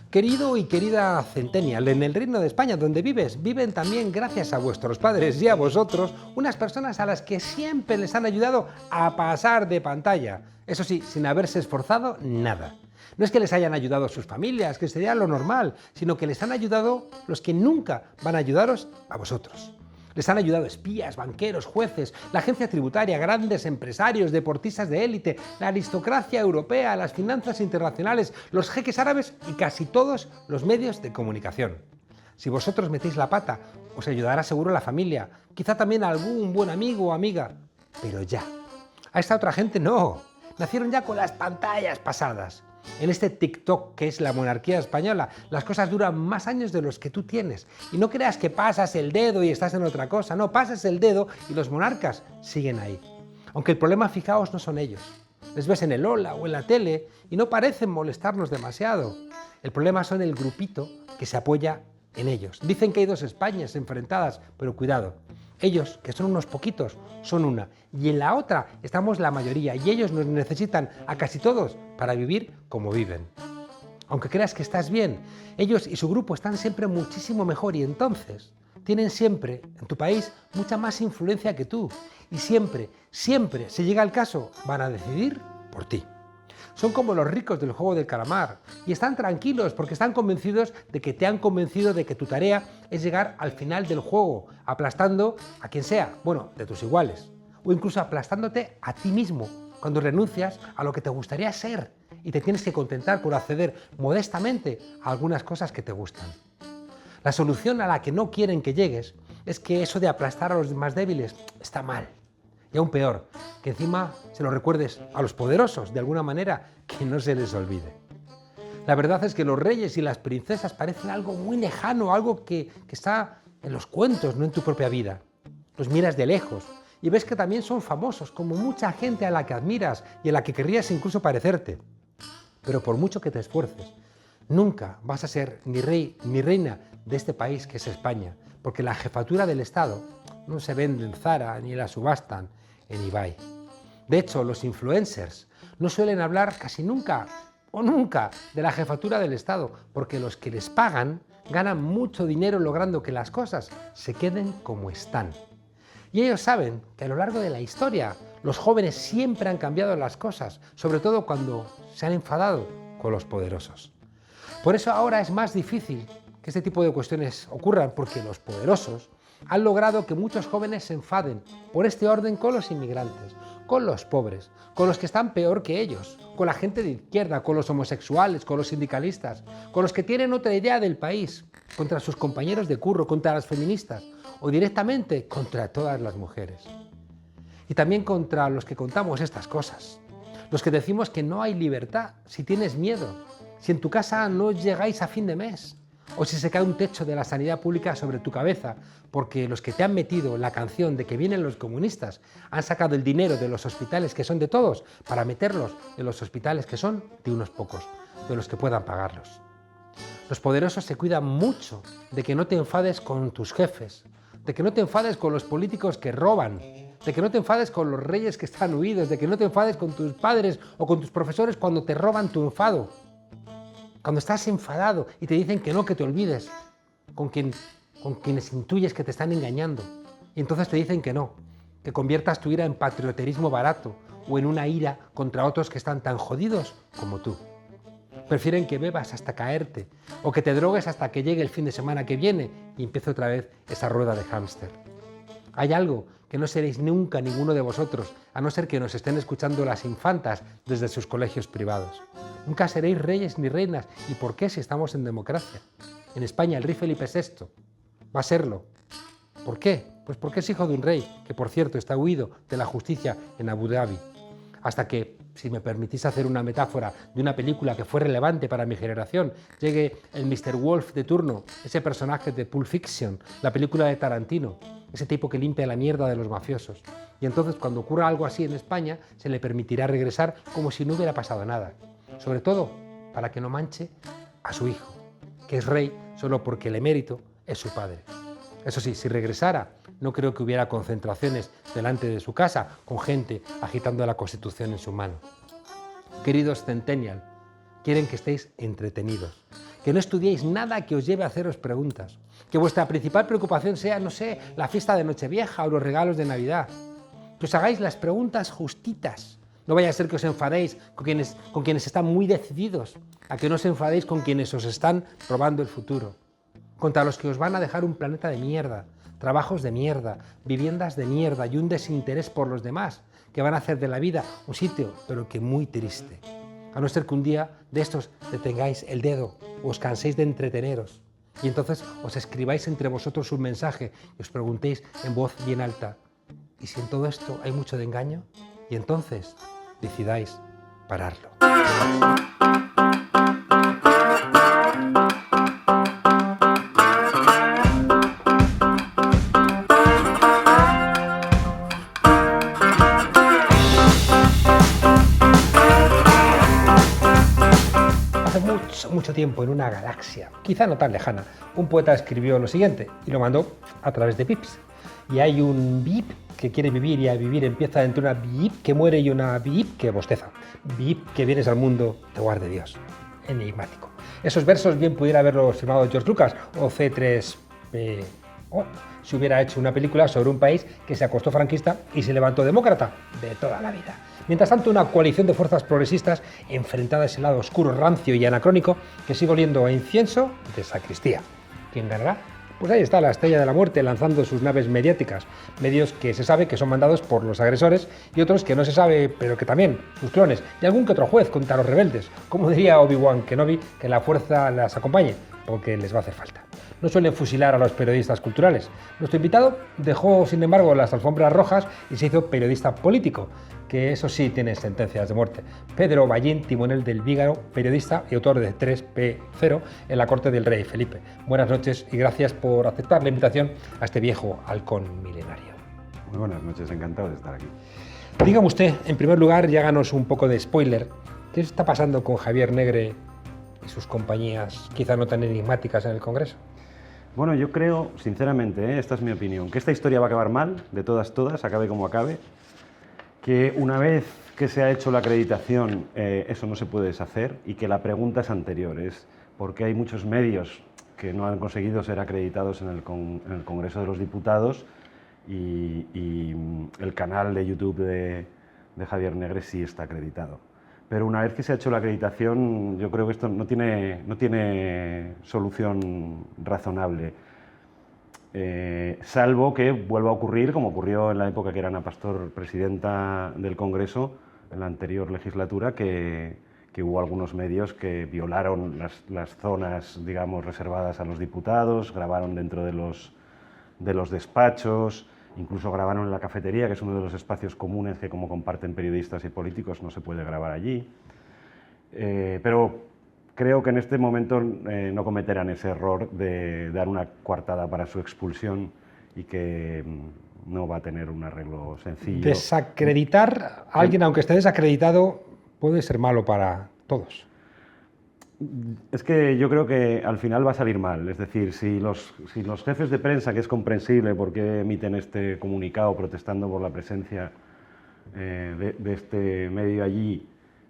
Querido y querida Centennial, en el Reino de España donde vives, viven también gracias a vuestros padres y a vosotros unas personas a las que siempre les han ayudado a pasar de pantalla. Eso sí, sin haberse esforzado nada. No es que les hayan ayudado sus familias, que sería lo normal, sino que les han ayudado los que nunca van a ayudaros a vosotros. Les han ayudado espías, banqueros, jueces, la agencia tributaria, grandes empresarios, deportistas de élite, la aristocracia europea, las finanzas internacionales, los jeques árabes y casi todos los medios de comunicación. Si vosotros metéis la pata, os ayudará seguro la familia, quizá también algún buen amigo o amiga, pero ya. A esta otra gente no, nacieron ya con las pantallas pasadas. En este TikTok que es la monarquía española, las cosas duran más años de los que tú tienes. Y no creas que pasas el dedo y estás en otra cosa, no, pasas el dedo y los monarcas siguen ahí. Aunque el problema, fijaos, no son ellos. Les ves en el Hola o en la tele y no parecen molestarnos demasiado. El problema son el grupito que se apoya en ellos. Dicen que hay dos Españas enfrentadas, pero cuidado. Ellos, que son unos poquitos, son una, y en la otra estamos la mayoría, y ellos nos necesitan a casi todos para vivir como viven. Aunque creas que estás bien, ellos y su grupo están siempre muchísimo mejor y entonces tienen siempre, en tu país, mucha más influencia que tú. Y siempre, siempre, si llega el caso, van a decidir por ti. Son como los ricos del juego del calamar y están tranquilos porque están convencidos de que te han convencido de que tu tarea es llegar al final del juego, aplastando a quien sea, bueno, de tus iguales, o incluso aplastándote a ti mismo cuando renuncias a lo que te gustaría ser y te tienes que contentar por acceder modestamente a algunas cosas que te gustan. La solución a la que no quieren que llegues es que eso de aplastar a los más débiles está mal. Y aún peor, que encima se lo recuerdes a los poderosos, de alguna manera que no se les olvide. La verdad es que los reyes y las princesas parecen algo muy lejano, algo que está en los cuentos, no en tu propia vida. Los miras de lejos y ves que también son famosos, como mucha gente a la que admiras y a la que querrías incluso parecerte. Pero por mucho que te esfuerces, nunca vas a ser ni rey ni reina de este país que es España, porque la jefatura del Estado no se vende en Zara ni la subastan en eBay. De hecho, los influencers no suelen hablar casi nunca o nunca de la jefatura del Estado, porque los que les pagan ganan mucho dinero logrando que las cosas se queden como están. Y ellos saben que a lo largo de la historia los jóvenes siempre han cambiado las cosas, sobre todo cuando se han enfadado con los poderosos. Por eso ahora es más difícil que este tipo de cuestiones ocurran, porque los poderosos han logrado que muchos jóvenes se enfaden por este orden con los inmigrantes, con los pobres, con los que están peor que ellos, con la gente de izquierda, con los homosexuales, con los sindicalistas, con los que tienen otra idea del país, contra sus compañeros de curro, contra las feministas o directamente contra todas las mujeres. Y también contra los que contamos estas cosas, los que decimos que no hay libertad si tienes miedo, si en tu casa no llegáis a fin de mes, o si se cae un techo de la sanidad pública sobre tu cabeza, porque los que te han metido la canción de que vienen los comunistas han sacado el dinero de los hospitales que son de todos para meterlos en los hospitales que son de unos pocos, de los que puedan pagarlos. Los poderosos se cuidan mucho de que no te enfades con tus jefes, de que no te enfades con los políticos que roban, de que no te enfades con los reyes que están huidos, de que no te enfades con tus padres o con tus profesores cuando te roban tu enfado. Cuando estás enfadado y te dicen que no, que te olvides, con quienes intuyes que te están engañando, y entonces te dicen que no, que conviertas tu ira en patrioterismo barato o en una ira contra otros que están tan jodidos como tú. Prefieren que bebas hasta caerte o que te drogues hasta que llegue el fin de semana que viene y empiece otra vez esa rueda de hámster. Hay algo que no seréis nunca ninguno de vosotros, a no ser que nos estén escuchando las infantas desde sus colegios privados. Nunca seréis reyes ni reinas. ¿Y por qué si estamos en democracia? En España el rey Felipe VI va a serlo. ¿Por qué? Pues porque es hijo de un rey, que por cierto está huido de la justicia en Abu Dhabi. Hasta que, si me permitís hacer una metáfora de una película que fue relevante para mi generación, llegue el Mr. Wolf de turno, ese personaje de Pulp Fiction, la película de Tarantino, ese tipo que limpia la mierda de los mafiosos. Y entonces, cuando ocurra algo así en España, se le permitirá regresar como si no hubiera pasado nada. Sobre todo, para que no manche a su hijo, que es rey solo porque el emérito es su padre. Eso sí, si regresara, no creo que hubiera concentraciones delante de su casa con gente agitando la Constitución en su mano. Queridos Centennial, quieren que estéis entretenidos, que no estudiéis nada que os lleve a haceros preguntas, que vuestra principal preocupación sea, no sé, la fiesta de Nochevieja o los regalos de Navidad, que os hagáis las preguntas justitas. No vaya a ser que os enfadéis con quienes están muy decididos, a que no os enfadéis con quienes os están robando el futuro, contra los que os van a dejar un planeta de mierda, trabajos de mierda, viviendas de mierda y un desinterés por los demás, que van a hacer de la vida un sitio, pero que muy triste. A no ser que un día de estos detengáis el dedo o os canséis de entreteneros y entonces os escribáis entre vosotros un mensaje y os preguntéis en voz bien alta: ¿y si en todo esto hay mucho de engaño? Y entonces decidáis pararlo. Hace mucho tiempo, en una galaxia, quizá no tan lejana, un poeta escribió lo siguiente y lo mandó a través de pips. Y hay un bip que quiere vivir y a vivir empieza entre una bip que muere y una bip que bosteza. Bip que vienes al mundo, te guarde Dios. Enigmático. Esos versos bien pudiera haberlos firmado George Lucas o C3PO si hubiera hecho una película sobre un país que se acostó franquista y se levantó demócrata de toda la vida. Mientras tanto, una coalición de fuerzas progresistas enfrentada a ese lado oscuro, rancio y anacrónico que sigue oliendo a incienso de sacristía. ¿Quién ganará? Pues ahí está la Estrella de la Muerte lanzando sus naves mediáticas, medios que se sabe que son mandados por los agresores y otros que no se sabe, pero que también, sus clones, y algún que otro juez contra los rebeldes, como diría Obi-Wan Kenobi, que la fuerza las acompañe, porque les va a hacer falta. No suelen fusilar a los periodistas culturales. Nuestro invitado dejó, sin embargo, las alfombras rojas y se hizo periodista político, que eso sí tiene sentencias de muerte. Pedro Ballín, timonel del Vígaro, periodista y autor de 3P0 en la corte del rey Felipe. Buenas noches y gracias por aceptar la invitación a este viejo halcón milenario. Muy buenas noches, encantado de estar aquí. Dígame usted, en primer lugar, y háganos un poco de spoiler, ¿qué está pasando con Javier Negre y sus compañías, quizá no tan enigmáticas, en el Congreso? Bueno, yo creo, sinceramente, esta es mi opinión, que esta historia va a acabar mal, de todas, acabe como acabe, que una vez que se ha hecho la acreditación, eso no se puede deshacer y que la pregunta es anterior, es porque hay muchos medios que no han conseguido ser acreditados en el Congreso de los Diputados y el canal de YouTube de Javier Negre sí está acreditado. Pero una vez que se ha hecho la acreditación, yo creo que esto no tiene solución razonable, salvo que vuelva a ocurrir, como ocurrió en la época que era Ana Pastor presidenta del Congreso, en la anterior legislatura, que hubo algunos medios que violaron las zonas, digamos, reservadas a los diputados, grabaron dentro de los despachos, incluso grabaron en la cafetería, que es uno de los espacios comunes que, como comparten periodistas y políticos, no se puede grabar allí. Pero creo que en este momento no cometerán ese error de dar una coartada para su expulsión y que no va a tener un arreglo sencillo. Desacreditar a alguien, aunque esté desacreditado, puede ser malo para todos. Es que yo creo que al final va a salir mal, es decir, si los jefes de prensa, que es comprensible porque emiten este comunicado protestando por la presencia de este medio allí,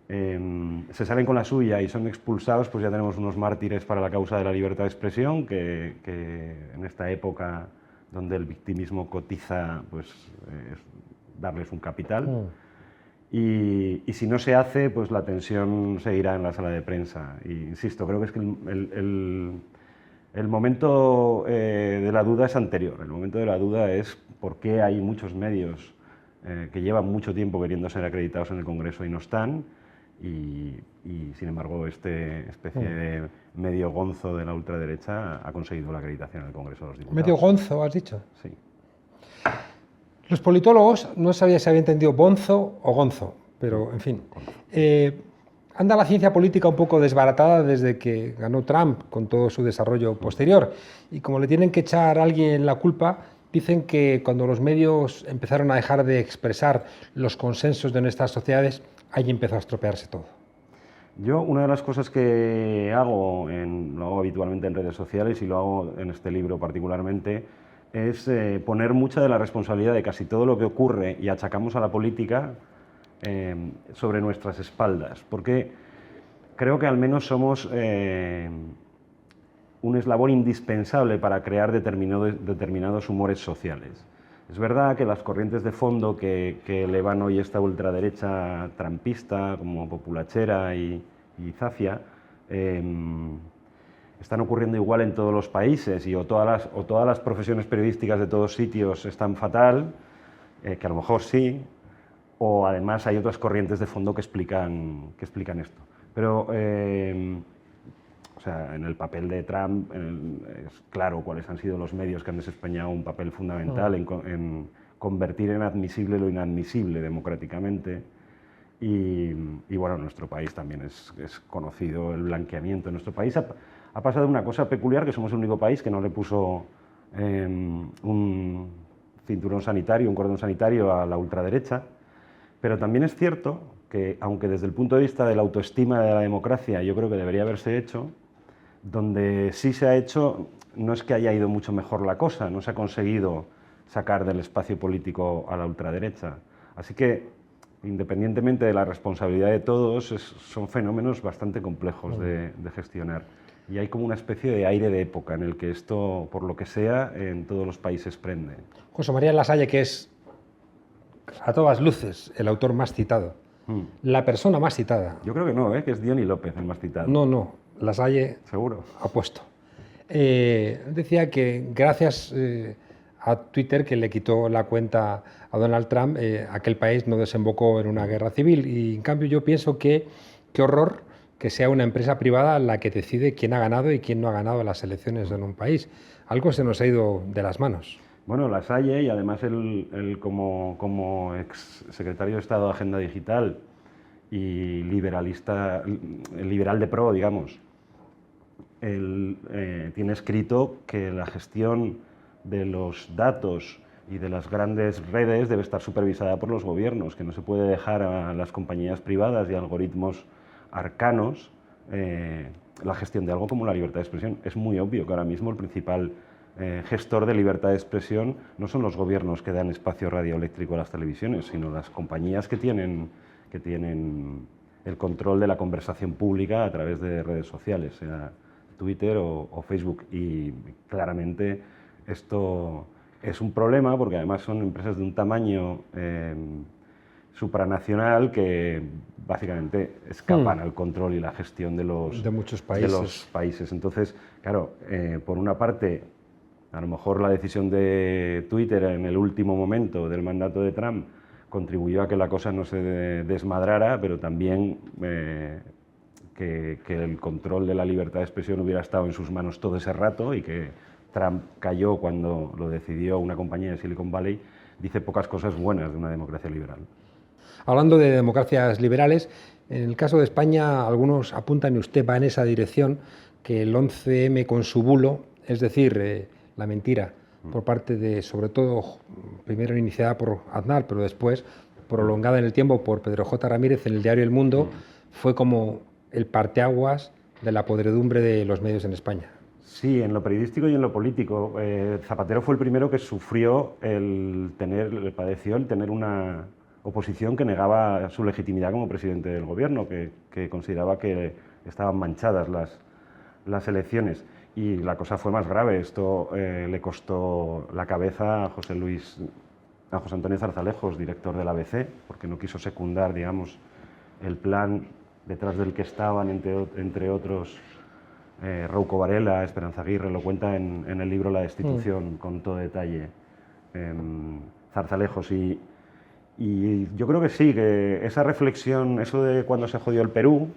se salen con la suya y son expulsados, pues ya tenemos unos mártires para la causa de la libertad de expresión, que en esta época donde el victimismo cotiza, pues es darles un capital. Y si no se hace, pues la tensión seguirá en la sala de prensa. Y, insisto, creo que es que el momento de la duda es anterior. El momento de la duda es por qué hay muchos medios que llevan mucho tiempo queriendo ser acreditados en el Congreso y no están. Y sin embargo, este especie de medio gonzo de la ultraderecha ha conseguido la acreditación en el Congreso de los Diputados. ¿Medio gonzo, has dicho? Sí. Los politólogos, no sabía si había entendido bonzo o gonzo, pero en fin. Anda la ciencia política un poco desbaratada desde que ganó Trump con todo su desarrollo posterior. Y como le tienen que echar a alguien la culpa, dicen que cuando los medios empezaron a dejar de expresar los consensos de nuestras sociedades, ahí empezó a estropearse todo. Yo, una de las cosas que hago, lo hago habitualmente en redes sociales y lo hago en este libro particularmente, es poner mucha de la responsabilidad de casi todo lo que ocurre y achacamos a la política sobre nuestras espaldas, porque creo que al menos somos un eslabón indispensable para crear determinados humores sociales. Es verdad que las corrientes de fondo que elevan hoy esta ultraderecha trampista, como Populachera y Zafia, están ocurriendo igual en todos los países, y o todas las profesiones periodísticas de todos sitios están fatal, que a lo mejor sí, o además hay otras corrientes de fondo que explican esto. Pero, o sea, en el papel de Trump es claro cuáles han sido los medios que han desempeñado un papel fundamental en convertir en admisible lo inadmisible democráticamente. Y bueno, en nuestro país también es conocido el blanqueamiento. En nuestro país ha pasado una cosa peculiar, que somos el único país que no le puso un cinturón sanitario, un cordón sanitario a la ultraderecha, pero también es cierto que, aunque desde el punto de vista de la autoestima de la democracia yo creo que debería haberse hecho, donde sí se ha hecho no es que haya ido mucho mejor la cosa, no se ha conseguido sacar del espacio político a la ultraderecha. Así que, independientemente de la responsabilidad de todos, son fenómenos bastante complejos de gestionar. Y hay como una especie de aire de época en el que esto, por lo que sea, en todos los países prende. José María Lasalle, que es a todas luces el autor más citado, la persona más citada. Yo creo que no, que es Diony López el más citado. No, Lasalle seguro apuesto. Decía que gracias a Twitter, que le quitó la cuenta a Donald Trump, aquel país no desembocó en una guerra civil. Y en cambio yo pienso que qué horror que sea una empresa privada la que decide quién ha ganado y quién no ha ganado las elecciones en un país. Algo se nos ha ido de las manos. Bueno, Lasalle, y además él como ex secretario de Estado de Agenda Digital y liberal de pro, digamos, él tiene escrito que la gestión de los datos y de las grandes redes debe estar supervisada por los gobiernos, que no se puede dejar a las compañías privadas y algoritmos arcanos la gestión de algo como la libertad de expresión. Es muy obvio que ahora mismo el principal gestor de libertad de expresión no son los gobiernos que dan espacio radioeléctrico a las televisiones, sino las compañías que tienen el control de la conversación pública a través de redes sociales, sea Twitter o Facebook. Y claramente esto es un problema porque además son empresas de un tamaño supranacional que básicamente escapan al control y la gestión de muchos países. Entonces, claro, por una parte, a lo mejor la decisión de Twitter en el último momento del mandato de Trump contribuyó a que la cosa no se desmadrara, pero también que el control de la libertad de expresión hubiera estado en sus manos todo ese rato, y que Trump cayó cuando lo decidió una compañía de Silicon Valley, dice pocas cosas buenas de una democracia liberal. Hablando de democracias liberales, en el caso de España, algunos apuntan, y usted va en esa dirección, que el 11M con su bulo, es decir, la mentira por parte de, sobre todo, primero iniciada por Aznar, pero después prolongada en el tiempo por Pedro J. Ramírez en el diario El Mundo, fue como el parteaguas de la podredumbre de los medios en España. Sí, en lo periodístico y en lo político. Zapatero fue el primero que padeció el tener una oposición que negaba su legitimidad como presidente del gobierno, que consideraba que estaban manchadas las elecciones. Y la cosa fue más grave. Esto le costó la cabeza a José Antonio Zarzalejos, director del ABC, porque no quiso secundar, digamos, el plan detrás del que estaban, entre otros, Rouco Varela, Esperanza Aguirre. Lo cuenta en el libro La Destitución con todo detalle Zarzalejos. Y yo creo que sí, que esa reflexión, eso de cuando se jodió el Perú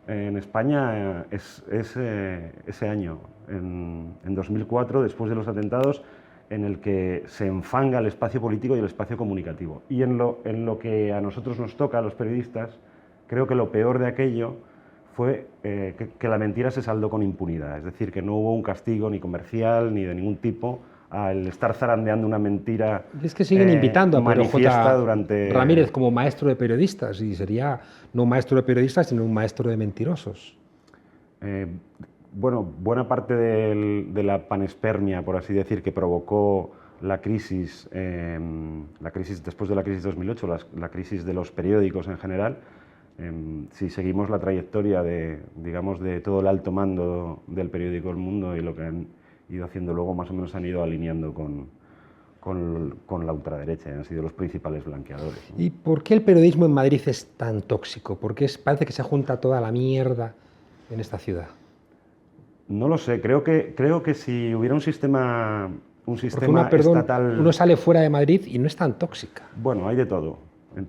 en España, es ese año, en 2004, después de los atentados, en el que se enfanga el espacio político y el espacio comunicativo. Y en lo que a nosotros nos toca, a los periodistas, creo que lo peor de aquello fue que la mentira se saldó con impunidad. Es decir, que no hubo un castigo ni comercial ni de ningún tipo al estar zarandeando una mentira. Es que siguen invitando a Pedro J. durante Ramírez como maestro de periodistas, y sería no un maestro de periodistas, sino un maestro de mentirosos. Bueno, buena parte de la panespermia, por así decir, que provocó la crisis después de la crisis de 2008, la crisis de los periódicos en general, Si seguimos la trayectoria digamos, de todo el alto mando del periódico El Mundo y lo que han ido haciendo luego, más o menos han ido alineando con la ultraderecha, han sido los principales blanqueadores, ¿no? ¿Y por qué el periodismo en Madrid es tan tóxico? ¿Por qué parece que se junta toda la mierda en esta ciudad? No lo sé, creo que si hubiera un sistema Perdón, estatal... uno sale fuera de Madrid y no es tan tóxica. Bueno, hay de todo, hay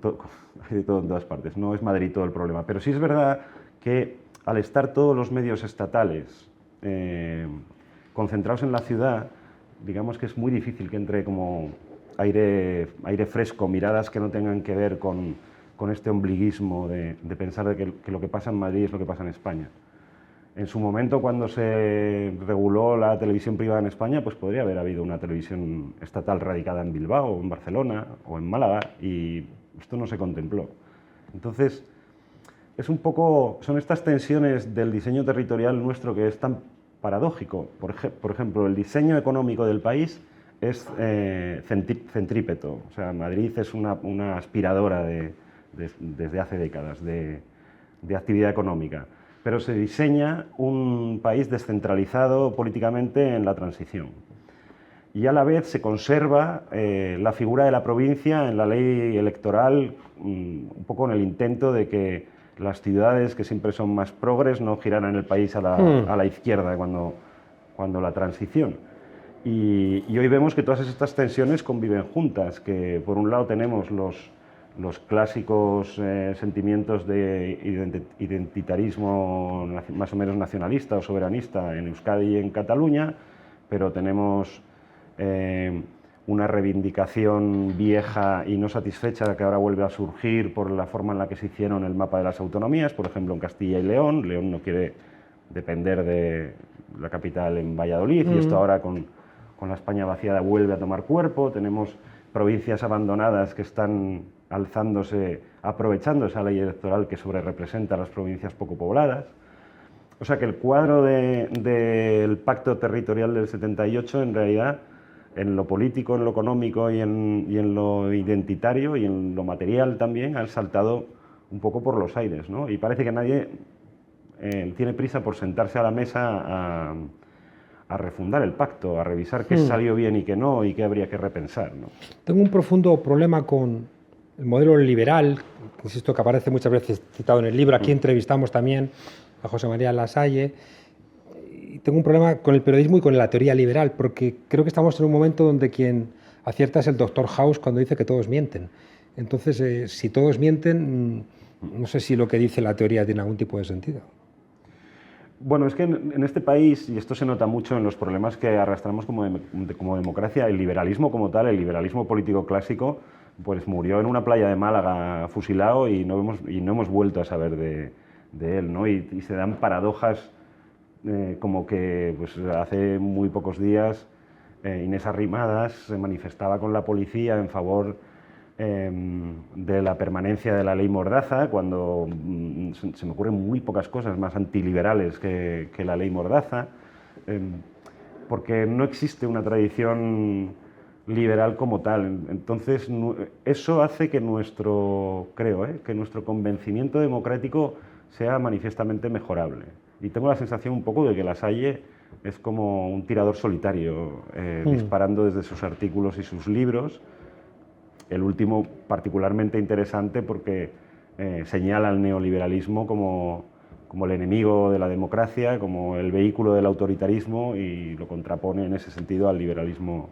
de todo en todas partes, no es Madrid todo el problema, pero sí es verdad que al estar todos los medios estatales concentrados en la ciudad, digamos que es muy difícil que entre como aire fresco, miradas que no tengan que ver con este ombliguismo de pensar de que lo que pasa en Madrid es lo que pasa en España. En su momento, cuando se reguló la televisión privada en España, pues podría haber habido una televisión estatal radicada en Bilbao, o en Barcelona, o en Málaga, y esto no se contempló. Entonces, es un poco, son estas tensiones del diseño territorial nuestro que es tan paradójico. Por ejemplo, el diseño económico del país es centrípeto. O sea, Madrid es una aspiradora desde hace décadas de actividad económica. Pero se diseña un país descentralizado políticamente en la transición. Y a la vez se conserva la figura de la provincia en la ley electoral, un poco en el intento de que las ciudades, que siempre son más progres, no giraran el país a la izquierda cuando la transición. Y hoy vemos que todas estas tensiones conviven juntas, que por un lado tenemos los clásicos sentimientos de identitarismo más o menos nacionalista o soberanista en Euskadi y en Cataluña, pero tenemos una reivindicación vieja y no satisfecha que ahora vuelve a surgir por la forma en la que se hicieron el mapa de las autonomías, por ejemplo en Castilla y León. León no quiere depender de la capital en Valladolid y esto ahora con la España vaciada vuelve a tomar cuerpo. Tenemos provincias abandonadas que están alzándose, aprovechando esa ley electoral que sobrerepresenta a las provincias poco pobladas. O sea que el cuadro del pacto territorial del 78, en realidad, en lo político, en lo económico y en lo identitario y en lo material también, han saltado un poco por los aires, ¿no? Y parece que nadie tiene prisa por sentarse a la mesa a refundar el pacto, a revisar qué salió bien y qué no, y qué habría que repensar, ¿no? Tengo un profundo problema con el modelo liberal, insisto, que aparece muchas veces citado en el libro. Aquí entrevistamos también a José María Lasalle. Y tengo un problema con el periodismo y con la teoría liberal, porque creo que estamos en un momento donde quien acierta es el Dr. House cuando dice que todos mienten. Entonces, si todos mienten, no sé si lo que dice la teoría tiene algún tipo de sentido. Bueno, es que en este país, y esto se nota mucho en los problemas que arrastramos como democracia, el liberalismo como tal, el liberalismo político clásico, pues murió en una playa de Málaga fusilado y no hemos vuelto a saber de él, ¿no? Y se dan paradojas como que pues, hace muy pocos días Inés Arrimadas se manifestaba con la policía en favor de la permanencia de la ley Mordaza, cuando se me ocurren muy pocas cosas más antiliberales que la ley Mordaza, porque no existe una tradición liberal como tal. Entonces, eso hace que que nuestro convencimiento democrático sea manifiestamente mejorable. Y tengo la sensación un poco de que Lasalle es como un tirador solitario, disparando desde sus artículos y sus libros. El último particularmente interesante porque señala al neoliberalismo como el enemigo de la democracia, como el vehículo del autoritarismo, y lo contrapone en ese sentido al liberalismo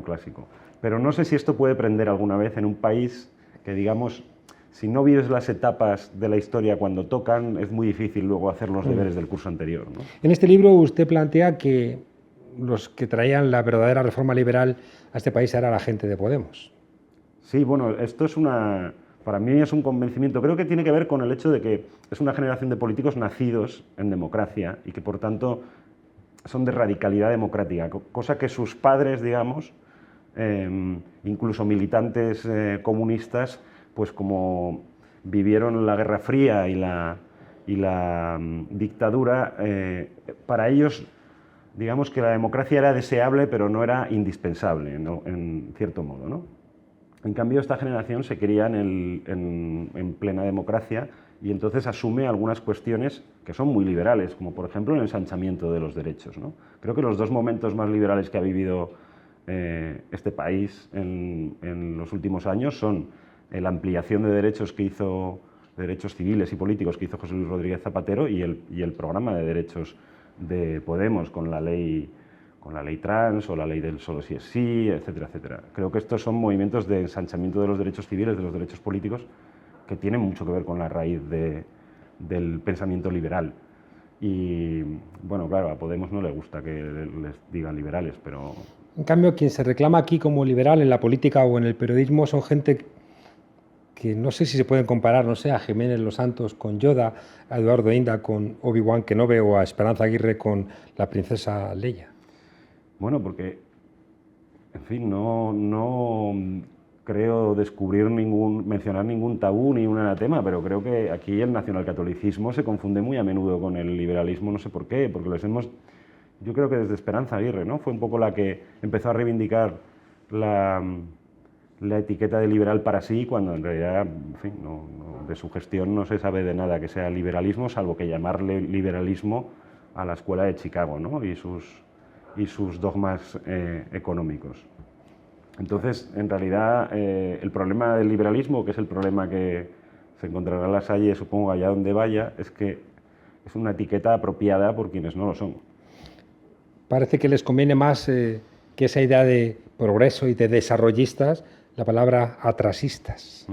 clásico. Pero no sé si esto puede prender alguna vez en un país que, digamos, si no vives las etapas de la historia cuando tocan, es muy difícil luego hacer los deberes del curso anterior, ¿no? En este libro usted plantea que los que traían la verdadera reforma liberal a este país era la gente de Podemos. Sí, bueno, esto es para mí es un convencimiento. Creo que tiene que ver con el hecho de que es una generación de políticos nacidos en democracia y que, por tanto, son de radicalidad democrática, cosa que sus padres, digamos, incluso militantes comunistas, pues como vivieron la Guerra Fría y la dictadura, para ellos, digamos que la democracia era deseable, pero no era indispensable, ¿no? En cierto modo, ¿no? En cambio, esta generación se cría en plena democracia y entonces asume algunas cuestiones que son muy liberales, como por ejemplo el ensanchamiento de los derechos, ¿no? Creo que los dos momentos más liberales que ha vivido este país en los últimos años son la ampliación de derechos que hizo, de derechos civiles y políticos que hizo José Luis Rodríguez Zapatero y el programa de derechos de Podemos con la ley trans o la ley del solo sí es sí, etcétera, etcétera. Creo que estos son movimientos de ensanchamiento de los derechos civiles, de los derechos políticos, que tienen mucho que ver con la raíz del pensamiento liberal. Y, bueno, claro, a Podemos no le gusta que les digan liberales, pero... En cambio, quien se reclama aquí como liberal en la política o en el periodismo son gente que no sé si se pueden comparar, no sé, a Jiménez Los Santos con Yoda, a Eduardo Inda con Obi-Wan Kenobi o a Esperanza Aguirre con la princesa Leia. Bueno, porque, en fin, no creo mencionar ningún tabú ni un anatema, pero creo que aquí el nacionalcatolicismo se confunde muy a menudo con el liberalismo, no sé por qué, porque yo creo que desde Esperanza Aguirre, ¿no? Fue un poco la que empezó a reivindicar la etiqueta de liberal para sí, cuando en realidad, en fin, de su gestión no se sabe de nada que sea liberalismo, salvo que llamarle liberalismo a la escuela de Chicago, ¿no? y sus dogmas económicos. Entonces, en realidad, el problema del liberalismo, que es el problema que se encontrará La Salle, supongo, allá donde vaya, es que es una etiqueta apropiada por quienes no lo son. Parece que les conviene más que esa idea de progreso y de desarrollistas, la palabra atrasistas.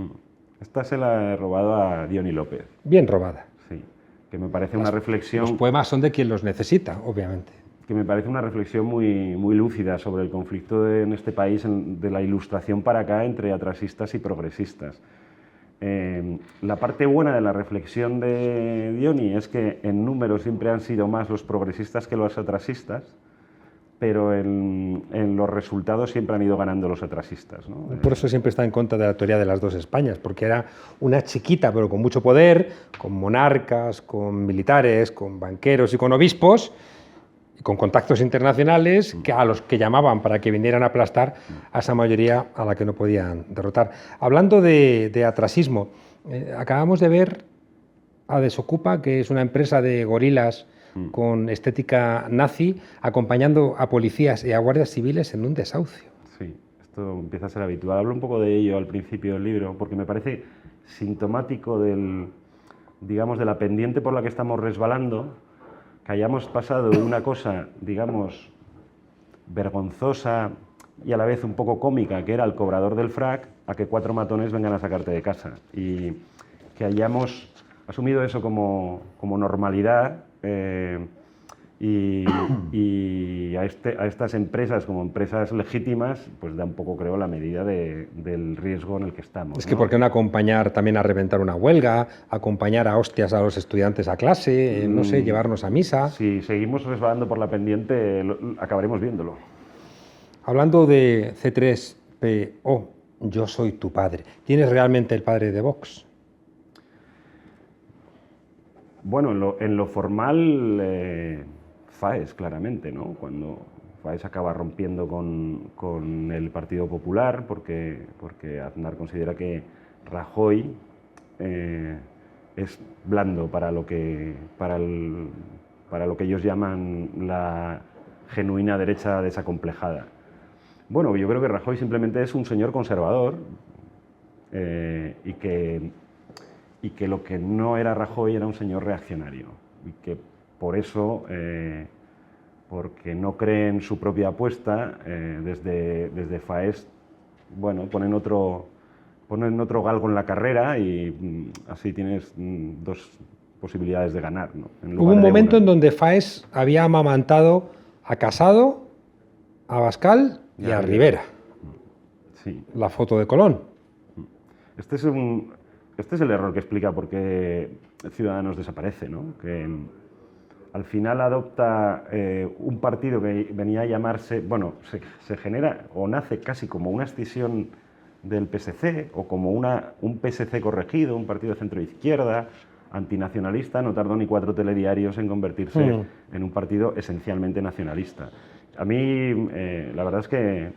Esta se la he robado a Diony López. Bien robada. Sí, que me parece una reflexión... Los poemas son de quien los necesita, obviamente. Que me parece una reflexión muy lúcida sobre el conflicto en este país, de la Ilustración para acá, entre atrasistas y progresistas. La parte buena de la reflexión de Diony es que en número siempre han sido más los progresistas que los atrasistas, pero en los resultados siempre han ido ganando los atrasistas, ¿no? Por eso siempre está en contra de la teoría de las dos Españas, porque era una chiquita pero con mucho poder, con monarcas, con militares, con banqueros y con obispos, y con contactos internacionales a los que llamaban para que vinieran a aplastar a esa mayoría a la que no podían derrotar. Hablando de atrasismo, acabamos de ver a Desokupa, que es una empresa de gorilas con estética nazi, acompañando a policías y a guardias civiles en un desahucio. Sí, esto empieza a ser habitual. Hablo un poco de ello al principio del libro, porque me parece sintomático de la pendiente por la que estamos resbalando, que hayamos pasado de una cosa, digamos, vergonzosa y a la vez un poco cómica, que era el cobrador del frac, a que 4 matones vengan a sacarte de casa. Y que hayamos asumido eso como normalidad, y a estas empresas como empresas legítimas, pues da un poco, creo, la medida del riesgo en el que estamos. Es que, ¿por qué no acompañar también a reventar una huelga, acompañar a hostias a los estudiantes a clase, no sé, llevarnos a misa? Si seguimos resbalando por la pendiente, acabaremos viéndolo. Hablando de C3PO, yo soy tu padre. ¿Tienes realmente el padre de Vox? Bueno, en lo formal, Faes, claramente, ¿no? Cuando Faes acaba rompiendo con el Partido Popular, porque Aznar considera que Rajoy es blando para lo que ellos llaman la genuina derecha desacomplejada. Bueno, yo creo que Rajoy simplemente es un señor conservador y que lo que no era Rajoy era un señor reaccionario, y que por eso, porque no cree en su propia apuesta, desde Faes, bueno, ponen otro galgo en la carrera y así tienes 2 posibilidades de ganar, ¿no? Hubo un momento en donde Faes había amamantado a Casado, a Abascal y a Rivera. Sí. La foto de Colón. Este es el error que explica por qué Ciudadanos desaparece, ¿no? Que al final adopta un partido que venía a llamarse, bueno, se genera o nace casi como una escisión del PSC o como un PSC corregido, un partido de centro-izquierda, antinacionalista. No tardó ni 4 telediarios en convertirse en un partido esencialmente nacionalista. A mí, la verdad es que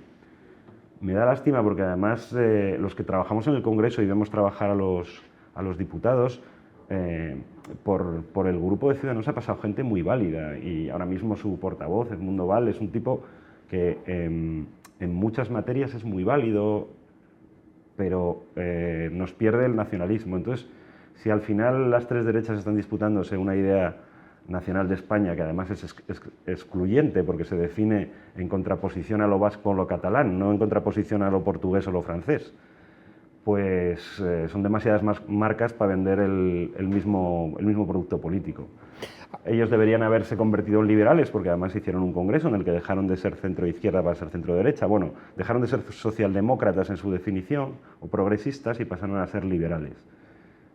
Me da lástima porque además los que trabajamos en el Congreso y vemos trabajar a los diputados, por el grupo de Ciudadanos ha pasado gente muy válida, y ahora mismo su portavoz, Edmundo Val, es un tipo que en muchas materias es muy válido, pero nos pierde el nacionalismo. Entonces, si al final las tres derechas están disputándose una idea nacional de España, que además es excluyente porque se define en contraposición a lo vasco o lo catalán, no en contraposición a lo portugués o lo francés, pues son demasiadas marcas para vender el mismo producto político. Ellos deberían haberse convertido en liberales, porque además hicieron un congreso en el que dejaron de ser centro-izquierda para ser centro-derecha. Bueno, dejaron de ser socialdemócratas en su definición, o progresistas, y pasaron a ser liberales.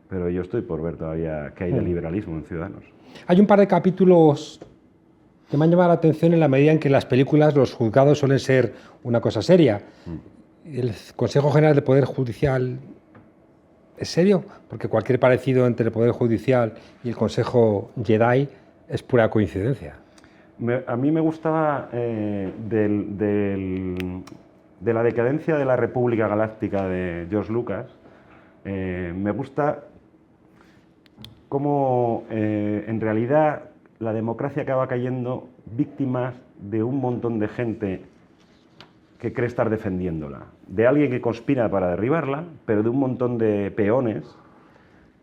Pero yo estoy por ver todavía qué hay de liberalismo en Ciudadanos. Hay un par de capítulos que me han llamado la atención en la medida en que en las películas los juzgados suelen ser una cosa seria. ¿El Consejo General del Poder Judicial es serio? Porque cualquier parecido entre el Poder Judicial y el Consejo Jedi es pura coincidencia. A mí me gustaba de la decadencia de la República Galáctica de George Lucas. Me gusta cómo en realidad la democracia acaba cayendo víctima de un montón de gente que cree estar defendiéndola, de alguien que conspira para derribarla, pero de un montón de peones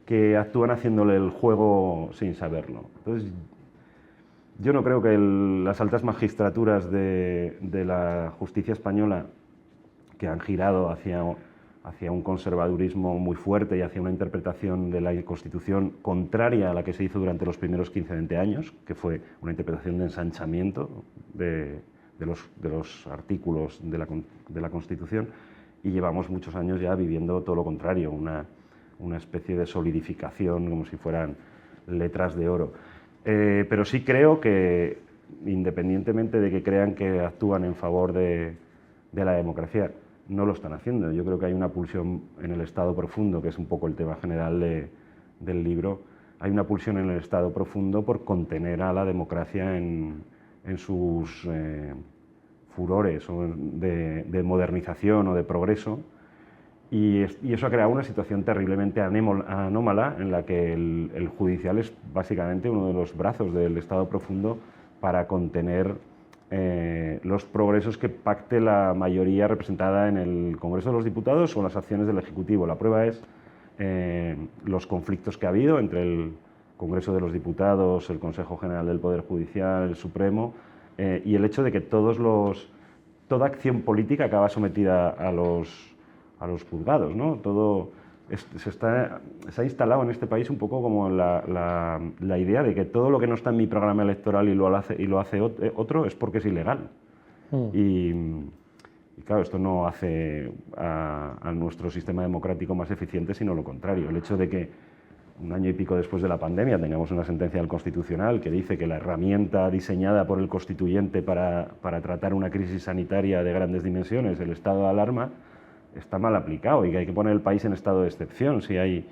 que actúan haciéndole el juego sin saberlo. Entonces, yo no creo que las altas magistraturas de la justicia española, que han girado hacia un conservadurismo muy fuerte y hacia una interpretación de la Constitución contraria a la que se hizo durante los primeros 15-20 años, que fue una interpretación de ensanchamiento de los artículos de la Constitución, y llevamos muchos años ya viviendo todo lo contrario, una especie de solidificación como si fueran letras de oro. Pero sí creo que, independientemente de que crean que actúan en favor de la democracia, no lo están haciendo. Yo creo que hay una pulsión en el Estado profundo, que es un poco el tema general del libro. Hay una pulsión en el Estado profundo por contener a la democracia en sus furores o de modernización o de progreso, y eso ha creado una situación terriblemente anómala en la que el judicial es básicamente uno de los brazos del Estado profundo para contener los progresos que pacte la mayoría representada en el Congreso de los Diputados o las acciones del Ejecutivo. La prueba es los conflictos que ha habido entre el Congreso de los Diputados, el Consejo General del Poder Judicial, el Supremo, y el hecho de que toda acción política acaba sometida a los juzgados, ¿no? Se ha instalado en este país un poco como la idea de que todo lo que no está en mi programa electoral y lo hace otro es porque es ilegal. Y claro, esto no hace a nuestro sistema democrático más eficiente, sino lo contrario. El hecho de que un año y pico después de la pandemia tengamos una sentencia del Constitucional que dice que la herramienta diseñada por el constituyente para tratar una crisis sanitaria de grandes dimensiones, el estado de alarma, está mal aplicado y que hay que poner el país en estado de excepción si hay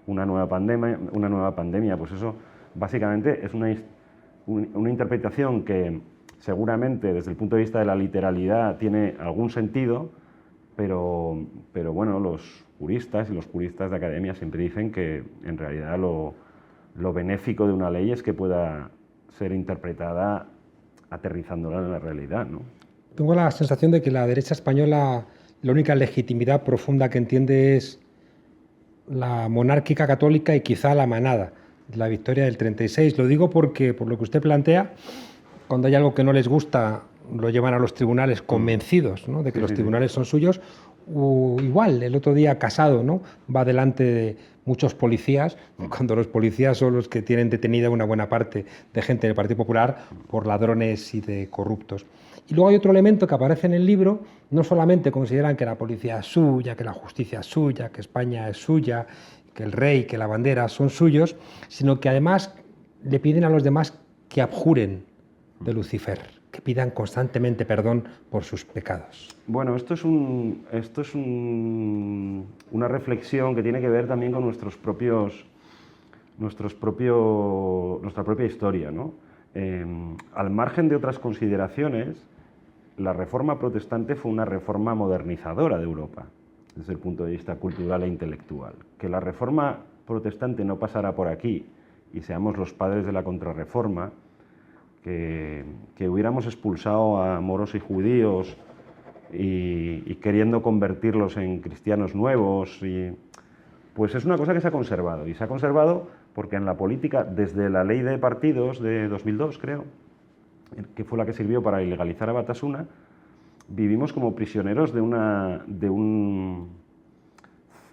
una nueva pandemia. Pues eso básicamente es una interpretación que seguramente desde el punto de vista de la literalidad tiene algún sentido, pero bueno, los juristas y los juristas de academia siempre dicen que en realidad lo benéfico de una ley es que pueda ser interpretada aterrizándola en la realidad, ¿no? Tengo la sensación de que la derecha española, la única legitimidad profunda que entiende es la monárquica católica y quizá la manada, la victoria del 36. Lo digo porque, por lo que usted plantea, cuando hay algo que no les gusta, lo llevan a los tribunales convencidos, ¿no?, de que los tribunales son suyos. Igual, el otro día Casado, ¿no?, va delante de muchos policías, cuando los policías son los que tienen detenida una buena parte de gente del Partido Popular por ladrones y de corruptos. Y luego hay otro elemento que aparece en el libro: no solamente consideran que la policía es suya, que la justicia es suya, que España es suya, que el rey, que la bandera son suyos, sino que además le piden a los demás que abjuren de Lucifer, que pidan constantemente perdón por sus pecados. Bueno, esto es una reflexión que tiene que ver también con nuestra propia historia, ¿no? Al margen de otras consideraciones, la reforma protestante fue una reforma modernizadora de Europa, desde el punto de vista cultural e intelectual. Que la reforma protestante no pasara por aquí y seamos los padres de la contrarreforma, que hubiéramos expulsado a moros y judíos y queriendo convertirlos en cristianos nuevos, pues es una cosa que se ha conservado. Y se ha conservado porque en la política, desde la ley de partidos de 2002, creo, que fue la que sirvió para ilegalizar a Batasuna, vivimos como prisioneros de un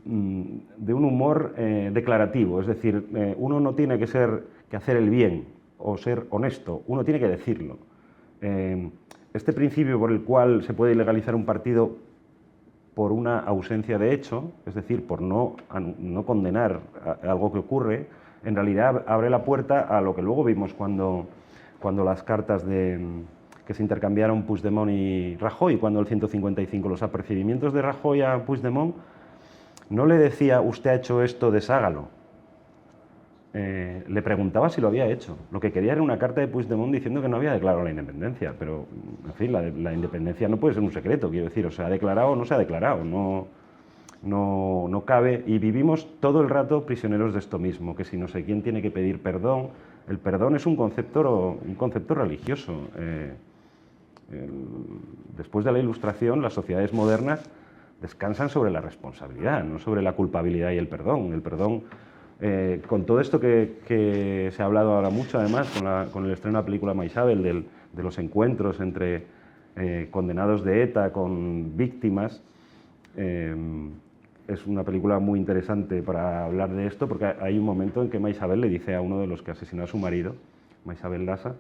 humor declarativo. Es decir, uno no tiene que hacer el bien o ser honesto, uno tiene que decirlo. Este principio por el cual se puede ilegalizar un partido por una ausencia de hecho, es decir, por no condenar algo que ocurre, en realidad abre la puerta a lo que luego vimos cuando las cartas que se intercambiaron Puigdemont y Rajoy, cuando el 155, los apercibimientos de Rajoy a Puigdemont, no le decía, usted ha hecho esto, deshágalo. Le preguntaba si lo había hecho. Lo que quería era una carta de Puigdemont diciendo que no había declarado la independencia, pero, en fin, la independencia no puede ser un secreto, quiero decir, o se ha declarado o no se ha declarado, no cabe, y vivimos todo el rato prisioneros de esto mismo, que si no sé quién tiene que pedir perdón. El perdón es un concepto religioso. Después de la Ilustración, las sociedades modernas descansan sobre la responsabilidad, no sobre la culpabilidad y el perdón. El perdón, con todo esto que se ha hablado ahora mucho, además, con el estreno de la película Maisabel, de los encuentros entre condenados de ETA con víctimas, es una película muy interesante para hablar de esto, porque hay un momento en que Maisabel le dice a uno de los que asesinó a su marido, Maisabel Lassa,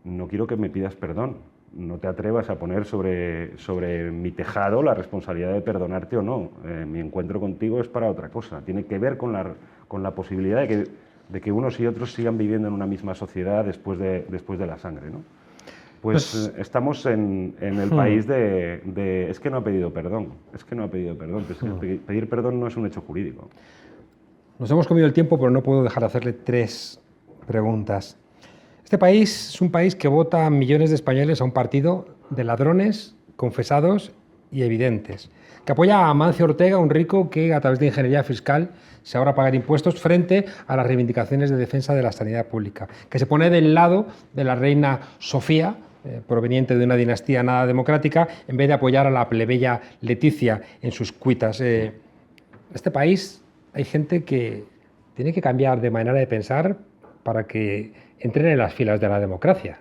no quiero que me pidas perdón, no te atrevas a poner sobre mi tejado la responsabilidad de perdonarte o no. Mi encuentro contigo es para otra cosa, tiene que ver con la posibilidad de que unos y otros sigan viviendo en una misma sociedad después de la sangre, ¿no? Pues estamos en el país de es que no ha pedido perdón, pedir perdón no es un hecho jurídico. Nos hemos comido el tiempo, pero no puedo dejar de hacerle 3 preguntas. Este país es un país que vota a millones de españoles a un partido de ladrones, confesados y evidentes, que apoya a Amancio Ortega, un rico que a través de ingeniería fiscal se ahorra pagar impuestos frente a las reivindicaciones de defensa de la sanidad pública, que se pone del lado de la reina Sofía, proveniente de una dinastía nada democrática, en vez de apoyar a la plebeya Leticia en sus cuitas. En este país hay gente que tiene que cambiar de manera de pensar para que entren en las filas de la democracia.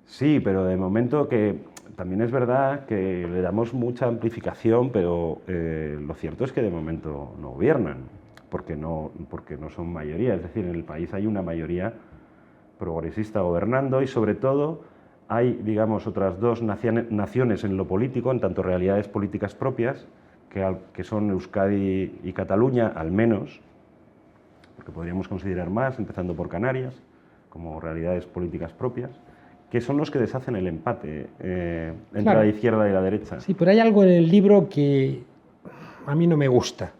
Sí, pero de momento que también es verdad que le damos mucha amplificación, pero lo cierto es que de momento no gobiernan, porque no son mayoría. Es decir, en el país hay una mayoría progresista gobernando y sobre todo hay, digamos, otras 2 naciones en lo político, en tanto realidades políticas propias, que son Euskadi y Cataluña, al menos, porque podríamos considerar más, empezando por Canarias, como realidades políticas propias, que son los que deshacen el empate entre la izquierda y la derecha. Sí, pero hay algo en el libro que a mí no me gusta.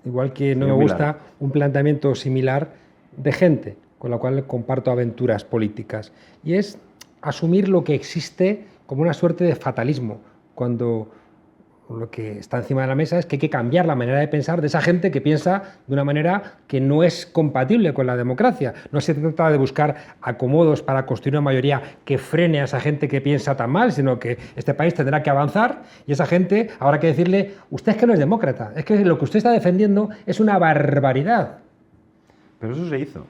Igual que no me gusta un planteamiento similar de gente con la cual comparto aventuras políticas. Y es asumir lo que existe como una suerte de fatalismo, cuando lo que está encima de la mesa es que hay que cambiar la manera de pensar de esa gente que piensa de una manera que no es compatible con la democracia. No se trata de buscar acomodos para construir una mayoría que frene a esa gente que piensa tan mal, sino que este país tendrá que avanzar y esa gente habrá que decirle, usted es que no es demócrata, es que lo que usted está defendiendo es una barbaridad. Pero eso se hizo.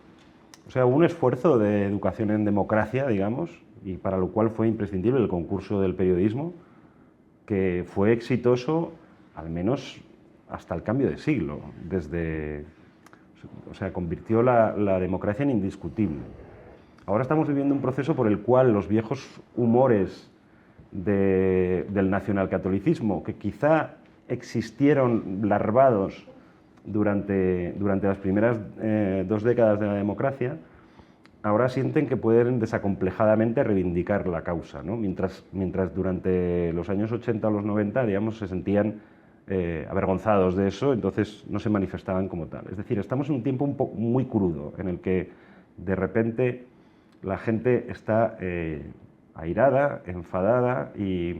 O sea, hubo un esfuerzo de educación en democracia, digamos, y para lo cual fue imprescindible el concurso del periodismo, que fue exitoso al menos hasta el cambio de siglo, o sea, convirtió la democracia en indiscutible. Ahora estamos viviendo un proceso por el cual los viejos humores del nacionalcatolicismo, que quizá existieron larvados durante las primeras 2 décadas de la democracia, ahora sienten que pueden desacomplejadamente reivindicar la causa, ¿no? Mientras durante los años 80 o los 90, digamos, se sentían avergonzados de eso, entonces no se manifestaban como tal. Es decir, estamos en un tiempo muy crudo, en el que de repente la gente está airada, enfadada y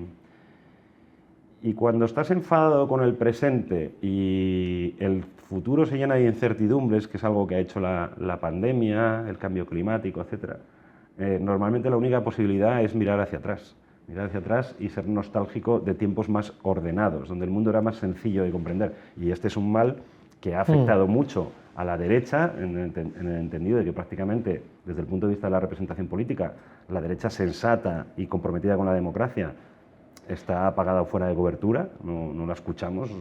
cuando estás enfadado con el presente y el futuro se llena de incertidumbres, que es algo que ha hecho la pandemia, el cambio climático, etc., normalmente la única posibilidad es mirar hacia atrás y ser nostálgico de tiempos más ordenados, donde el mundo era más sencillo de comprender. Y este es un mal que ha afectado mucho a la derecha, en el entendido de que prácticamente, desde el punto de vista de la representación política, la derecha sensata y comprometida con la democracia está apagada o fuera de cobertura, no la escuchamos.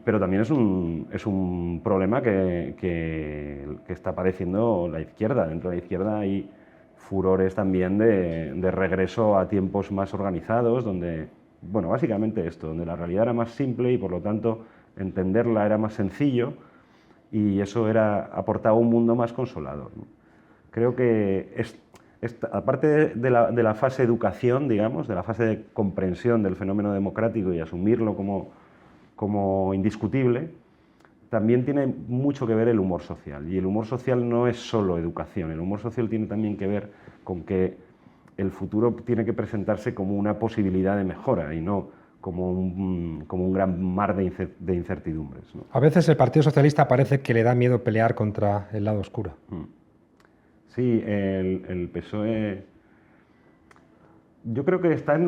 Pero también es un problema que está padeciendo la izquierda. Dentro de la izquierda hay furores también de regreso a tiempos más organizados, donde, bueno, básicamente esto, donde la realidad era más simple y por lo tanto entenderla era más sencillo y eso aportaba un mundo más consolador, ¿no? Creo que aparte de la fase educación, digamos, de la fase de comprensión del fenómeno democrático y asumirlo como indiscutible, también tiene mucho que ver el humor social. Y el humor social no es solo educación, el humor social tiene también que ver con que el futuro tiene que presentarse como una posibilidad de mejora y no como un gran mar de incertidumbres, ¿no? A veces el Partido Socialista parece que le da miedo pelear contra el lado oscuro. Sí, el PSOE... Yo creo que está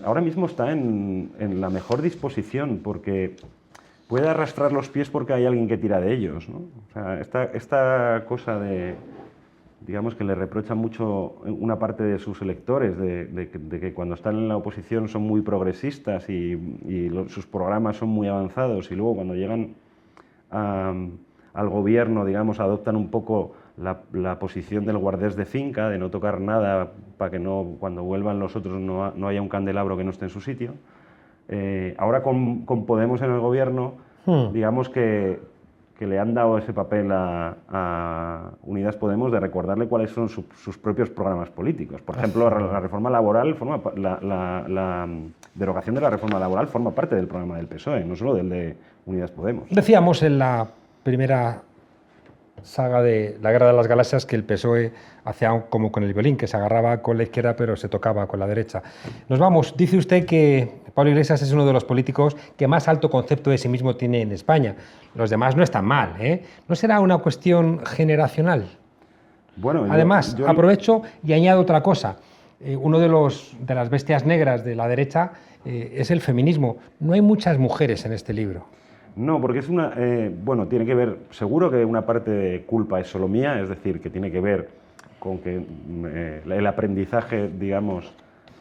ahora mismo está en la mejor disposición, porque puede arrastrar los pies porque hay alguien que tira de ellos, ¿no? O sea, esta cosa de, digamos, que le reprocha mucho una parte de sus electores, de que cuando están en la oposición son muy progresistas y sus programas son muy avanzados, y luego cuando llegan al gobierno, digamos, adoptan un poco la posición del guardés de finca, de no tocar nada para que cuando vuelvan los otros no haya un candelabro que no esté en su sitio. Ahora con Podemos en el gobierno, digamos que le han dado ese papel a Unidas Podemos de recordarle cuáles son sus propios programas políticos. Por ejemplo, la reforma laboral, la derogación de la reforma laboral forma parte del programa del PSOE, no solo del de Unidas Podemos. Decíamos en la primera saga de la Guerra de las Galaxias que el PSOE hacía como con el violín, que se agarraba con la izquierda pero se tocaba con la derecha. Nos vamos. Dice usted que Pablo Iglesias es uno de los políticos que más alto concepto de sí mismo tiene en España. Los demás no están mal, ¿eh? ¿No será una cuestión generacional? Bueno, además, aprovecho y añado otra cosa. Uno de las bestias negras de la derecha es el feminismo. No hay muchas mujeres en este libro. No, porque es bueno, tiene que ver, seguro que una parte de culpa es solo mía, es decir, que tiene que ver con que el aprendizaje, digamos,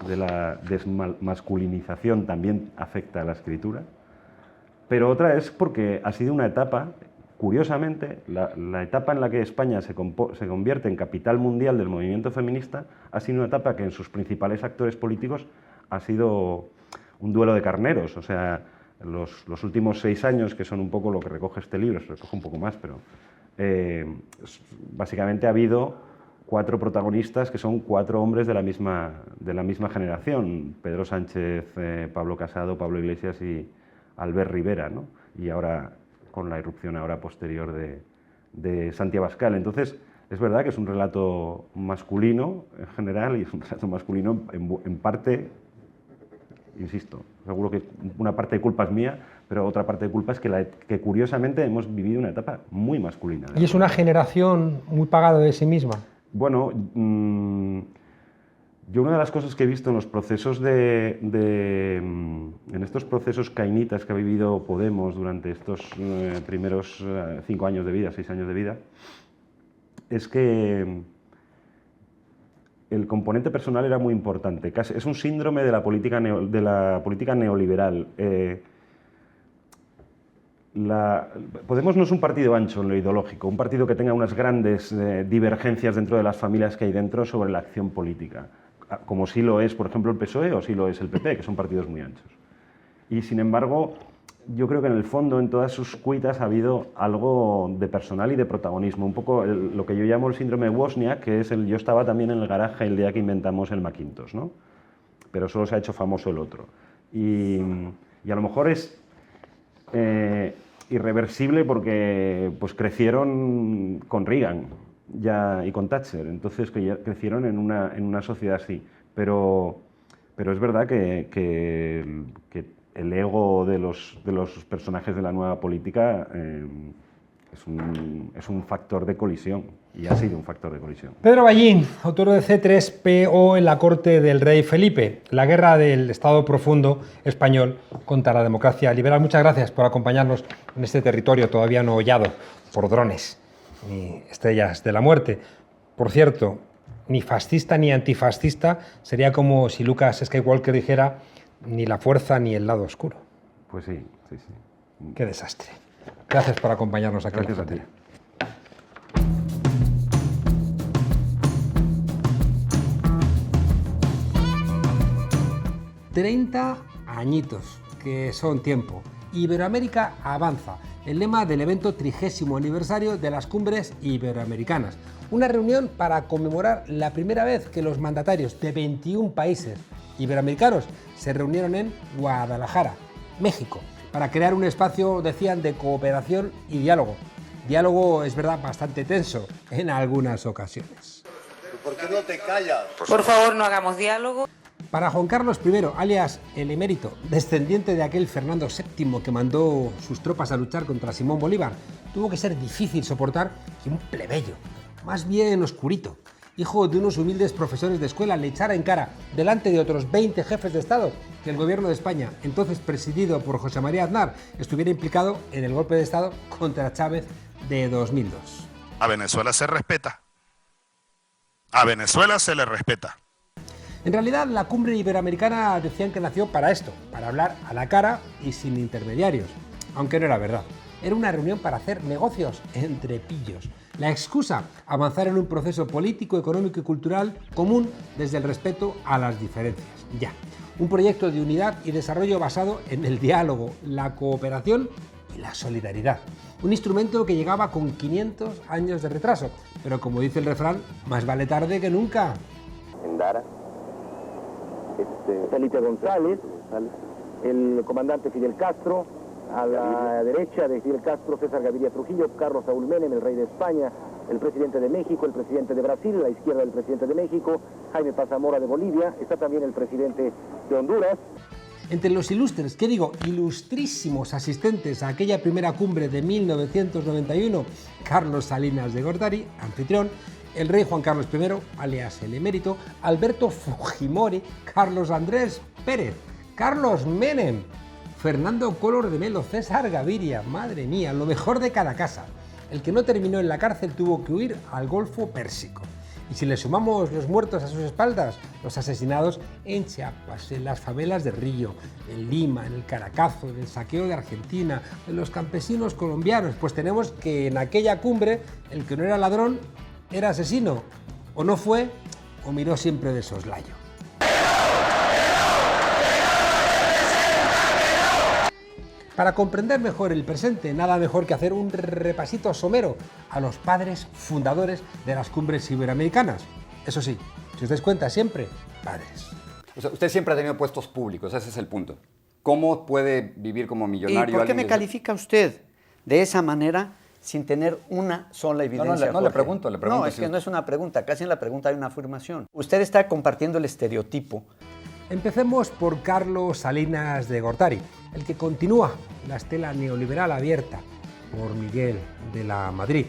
de la desmasculinización también afecta a la escritura, pero otra es porque ha sido una etapa, curiosamente, la etapa en la que España se convierte en capital mundial del movimiento feminista ha sido una etapa que en sus principales actores políticos ha sido un duelo de carneros, o sea, los últimos 6 años, que son un poco lo que recoge este libro, se recoge un poco más, pero básicamente ha habido 4 protagonistas que son 4 hombres de la misma generación: Pedro Sánchez, Pablo Casado, Pablo Iglesias y Albert Rivera, ¿no? Y ahora con la irrupción posterior de Santi Abascal. Entonces, es verdad que es un relato masculino en general y es un relato masculino en parte. Insisto, seguro que una parte de culpa es mía, pero otra parte de culpa es que curiosamente hemos vivido una etapa muy masculina. ¿Y es una generación muy pagada de sí misma? Bueno, yo una de las cosas que he visto en los procesos en estos procesos cainitas que ha vivido Podemos durante estos primeros 5 años de vida, 6 años de vida, es que el componente personal era muy importante. Es un síndrome de la política neoliberal. Podemos no es un partido ancho en lo ideológico, un partido que tenga unas grandes divergencias dentro de las familias que hay dentro sobre la acción política, como sí lo es, por ejemplo, el PSOE o sí lo es el PP, que son partidos muy anchos. Y, sin embargo, yo creo que en el fondo, en todas sus cuitas, ha habido algo de personal y de protagonismo. Un poco lo que yo llamo el síndrome de Wozniak, que es yo estaba también en el garaje el día que inventamos el Macintosh, ¿no? Pero solo se ha hecho famoso el otro. Y a lo mejor es irreversible porque pues, crecieron con Reagan. y con Thatcher. Entonces crecieron en una sociedad así. Pero es verdad que el ego de los personajes de la nueva política es un factor de colisión, y ha sido un factor de colisión. Pedro Ballín, autor de C3PO en la corte del rey Felipe, la guerra del Estado profundo español contra la democracia liberal. Muchas gracias por acompañarnos en este territorio todavía no hollado por drones ni estrellas de la muerte. Por cierto, ni fascista ni antifascista sería como si Lucas Skywalker dijera ni la fuerza ni el lado oscuro. Pues sí. Qué desastre. Gracias por acompañarnos aquí. Gracias a ti. 30 añitos, que son tiempo. Iberoamérica avanza, el lema del evento 30º aniversario de las cumbres iberoamericanas. Una reunión para conmemorar la primera vez que los mandatarios de 21 países iberoamericanos se reunieron en Guadalajara, México, para crear un espacio, decían, de cooperación y diálogo. Diálogo, es verdad, bastante tenso en algunas ocasiones. ¿Por qué no te callas? Por favor, no hagamos diálogo. Para Juan Carlos I, alias el emérito, descendiente de aquel Fernando VII que mandó sus tropas a luchar contra Simón Bolívar, tuvo que ser difícil soportar que un plebeyo, más bien oscurito, hijo de unos humildes profesores de escuela, le echara en cara, delante de otros 20 jefes de Estado, que el gobierno de España, entonces presidido por José María Aznar, estuviera implicado en el golpe de Estado contra Chávez de 2002. A Venezuela se respeta. A Venezuela se le respeta. En realidad, la cumbre iberoamericana decían que nació para esto, para hablar a la cara y sin intermediarios, aunque no era verdad. Era una reunión para hacer negocios entre pillos. La excusa, avanzar en un proceso político, económico y cultural común desde el respeto a las diferencias. Ya. Un proyecto de unidad y desarrollo basado en el diálogo, la cooperación y la solidaridad. Un instrumento que llegaba con 500 años de retraso, pero como dice el refrán, más vale tarde que nunca. Endara, Felipe González, el comandante Fidel Castro, a la derecha de Fidel Castro, César Gaviria Trujillo, Carlos Saúl Menem, el rey de España, el presidente de México, el presidente de Brasil, a la izquierda del presidente de México, Jaime Paz Zamora de Bolivia, está también el presidente de Honduras. Entre los ilustres, ¿qué digo? Ilustrísimos asistentes a aquella primera cumbre de 1991, Carlos Salinas de Gortari, anfitrión, el rey Juan Carlos I, alias el emérito, Alberto Fujimori, Carlos Andrés Pérez, Carlos Menem, Fernando Collor de Mello, César Gaviria, madre mía, lo mejor de cada casa. El que no terminó en la cárcel tuvo que huir al Golfo Pérsico. Y si le sumamos los muertos a sus espaldas, los asesinados en Chiapas, en las favelas de Río, en Lima, en el Caracazo, en el saqueo de Argentina, en los campesinos colombianos, pues tenemos que en aquella cumbre el que no era ladrón era asesino, o no fue, o miró siempre de soslayo. Para comprender mejor el presente, nada mejor que hacer un repasito somero a los padres fundadores de las cumbres iberoamericanas. Eso sí, si os dais cuenta, siempre padres. O sea, usted siempre ha tenido puestos públicos, ese es el punto. ¿Cómo puede vivir como millonario? ¿Y por qué me alguien califica usted de esa manera sin tener una sola evidencia? No, le pregunto. No, es que no es una pregunta, casi en la pregunta hay una afirmación. Usted está compartiendo el estereotipo. Empecemos por Carlos Salinas de Gortari, el que continúa la estela neoliberal abierta por Miguel de la Madrid,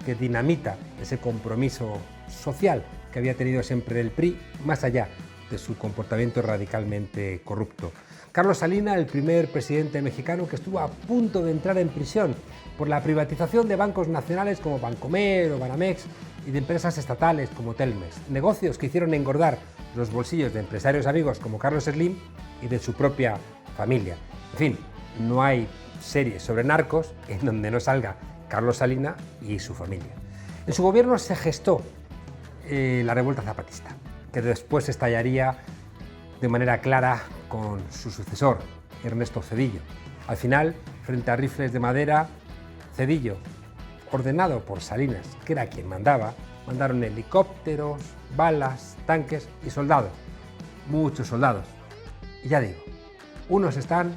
que dinamita ese compromiso social que había tenido siempre el PRI, más allá de su comportamiento radicalmente corrupto. Carlos Salinas, el primer presidente mexicano que estuvo a punto de entrar en prisión por la privatización de bancos nacionales como Bancomer o Banamex y de empresas estatales como Telmex, negocios que hicieron engordar los bolsillos de empresarios amigos como Carlos Slim y de su propia familia. En fin, no hay serie sobre narcos en donde no salga Carlos Salinas y su familia. En su gobierno se gestó la revuelta zapatista, que después estallaría de manera clara con su sucesor, Ernesto Zedillo. Al final, frente a rifles de madera, Zedillo, ordenado por Salinas, que era quien mandaba, mandaron helicópteros, balas, tanques y soldados. Muchos soldados. Y ya digo, unos están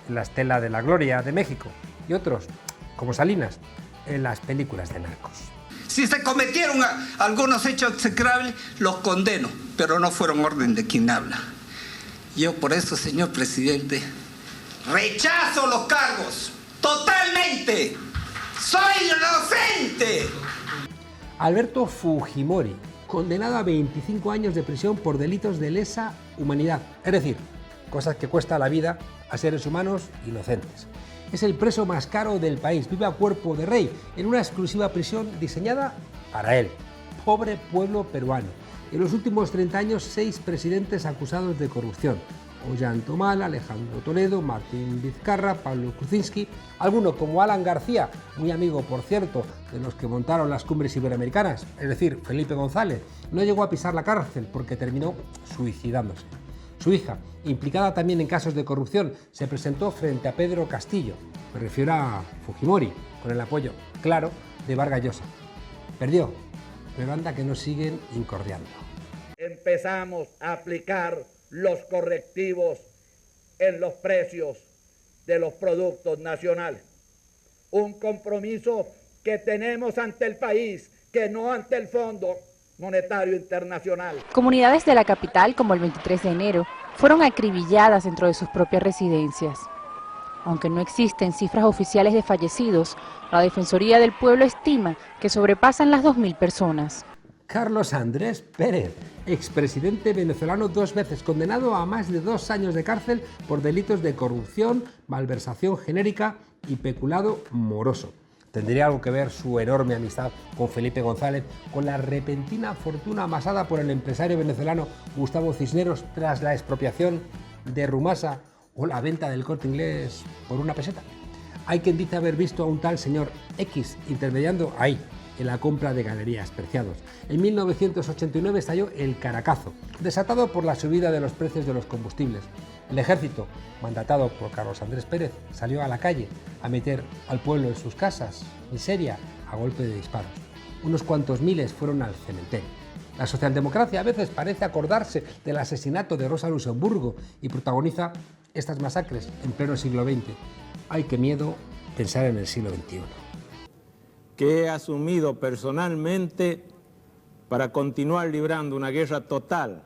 en la estela de la gloria de México y otros, como Salinas, en las películas de narcos. Si se cometieron algunos hechos execrables, los condeno, pero no fueron orden de quien habla. Yo por eso, señor presidente, rechazo los cargos totalmente. ¡Soy inocente! Alberto Fujimori, condenado a 25 años de prisión por delitos de lesa humanidad, es decir, cosas que cuesta la vida a seres humanos inocentes. Es el preso más caro del país, vive a cuerpo de rey en una exclusiva prisión diseñada para él. Pobre pueblo peruano. En los últimos 30 años, 6 presidentes acusados de corrupción. Ollanta, Alejandro Toledo, Martín Vizcarra, Pablo Kuczynski, alguno como Alan García, muy amigo, por cierto, de los que montaron las cumbres iberoamericanas, es decir, Felipe González, no llegó a pisar la cárcel porque terminó suicidándose. Su hija, implicada también en casos de corrupción, se presentó frente a Pedro Castillo, me refiero a Fujimori, con el apoyo, claro, de Vargas Llosa. Perdió, pero anda que nos siguen incordiando. Empezamos a aplicar los correctivos en los precios de los productos nacionales. Un compromiso que tenemos ante el país, que no ante el Fondo Monetario Internacional. Comunidades de la capital, como el 23 de enero, fueron acribilladas dentro de sus propias residencias. Aunque no existen cifras oficiales de fallecidos, la Defensoría del Pueblo estima que sobrepasan las 2.000 personas. Carlos Andrés Pérez, expresidente venezolano 2 veces, condenado a más de 2 años de cárcel por delitos de corrupción, malversación genérica y peculado moroso. ¿Tendría algo que ver su enorme amistad con Felipe González con la repentina fortuna amasada por el empresario venezolano Gustavo Cisneros tras la expropiación de Rumasa o la venta del Corte Inglés por 1 peseta? Hay quien dice haber visto a un tal señor X intermediando ahí, en la compra de Galerías Preciados. En 1989 estalló el Caracazo, desatado por la subida de los precios de los combustibles. El ejército, mandatado por Carlos Andrés Pérez, salió a la calle a meter al pueblo en sus casas, miseria, a golpe de disparos. Unos cuantos miles fueron al cementerio. La socialdemocracia a veces parece acordarse del asesinato de Rosa Luxemburgo y protagoniza estas masacres en pleno siglo XX. Ay, qué miedo pensar en el siglo XXI. Que he asumido personalmente para continuar librando una guerra total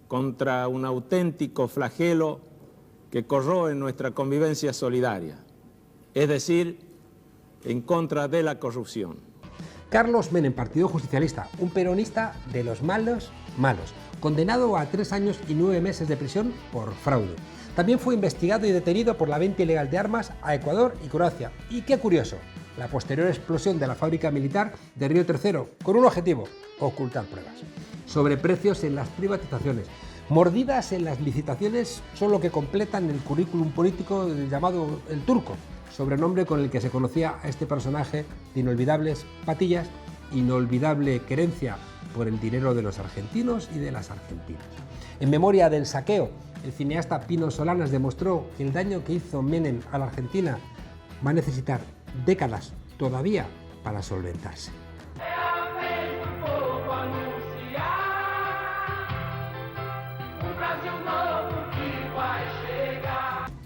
contra un auténtico flagelo que corroe nuestra convivencia solidaria, es decir, en contra de la corrupción. Carlos Menem, Partido Justicialista, un peronista de los malos, condenado a 3 años y 9 meses de prisión por fraude. También fue investigado y detenido por la venta ilegal de armas a Ecuador y Croacia. Y qué curioso, la posterior explosión de la fábrica militar de Río Tercero, con un objetivo: ocultar pruebas. Sobreprecios en las privatizaciones, mordidas en las licitaciones son lo que completan el currículum político llamado El Turco, sobrenombre con el que se conocía a este personaje de inolvidables patillas, inolvidable querencia por el dinero de los argentinos y de las argentinas. En memoria del saqueo, el cineasta Pino Solanas demostró que el daño que hizo Menem a la Argentina va a necesitar décadas todavía para solventarse.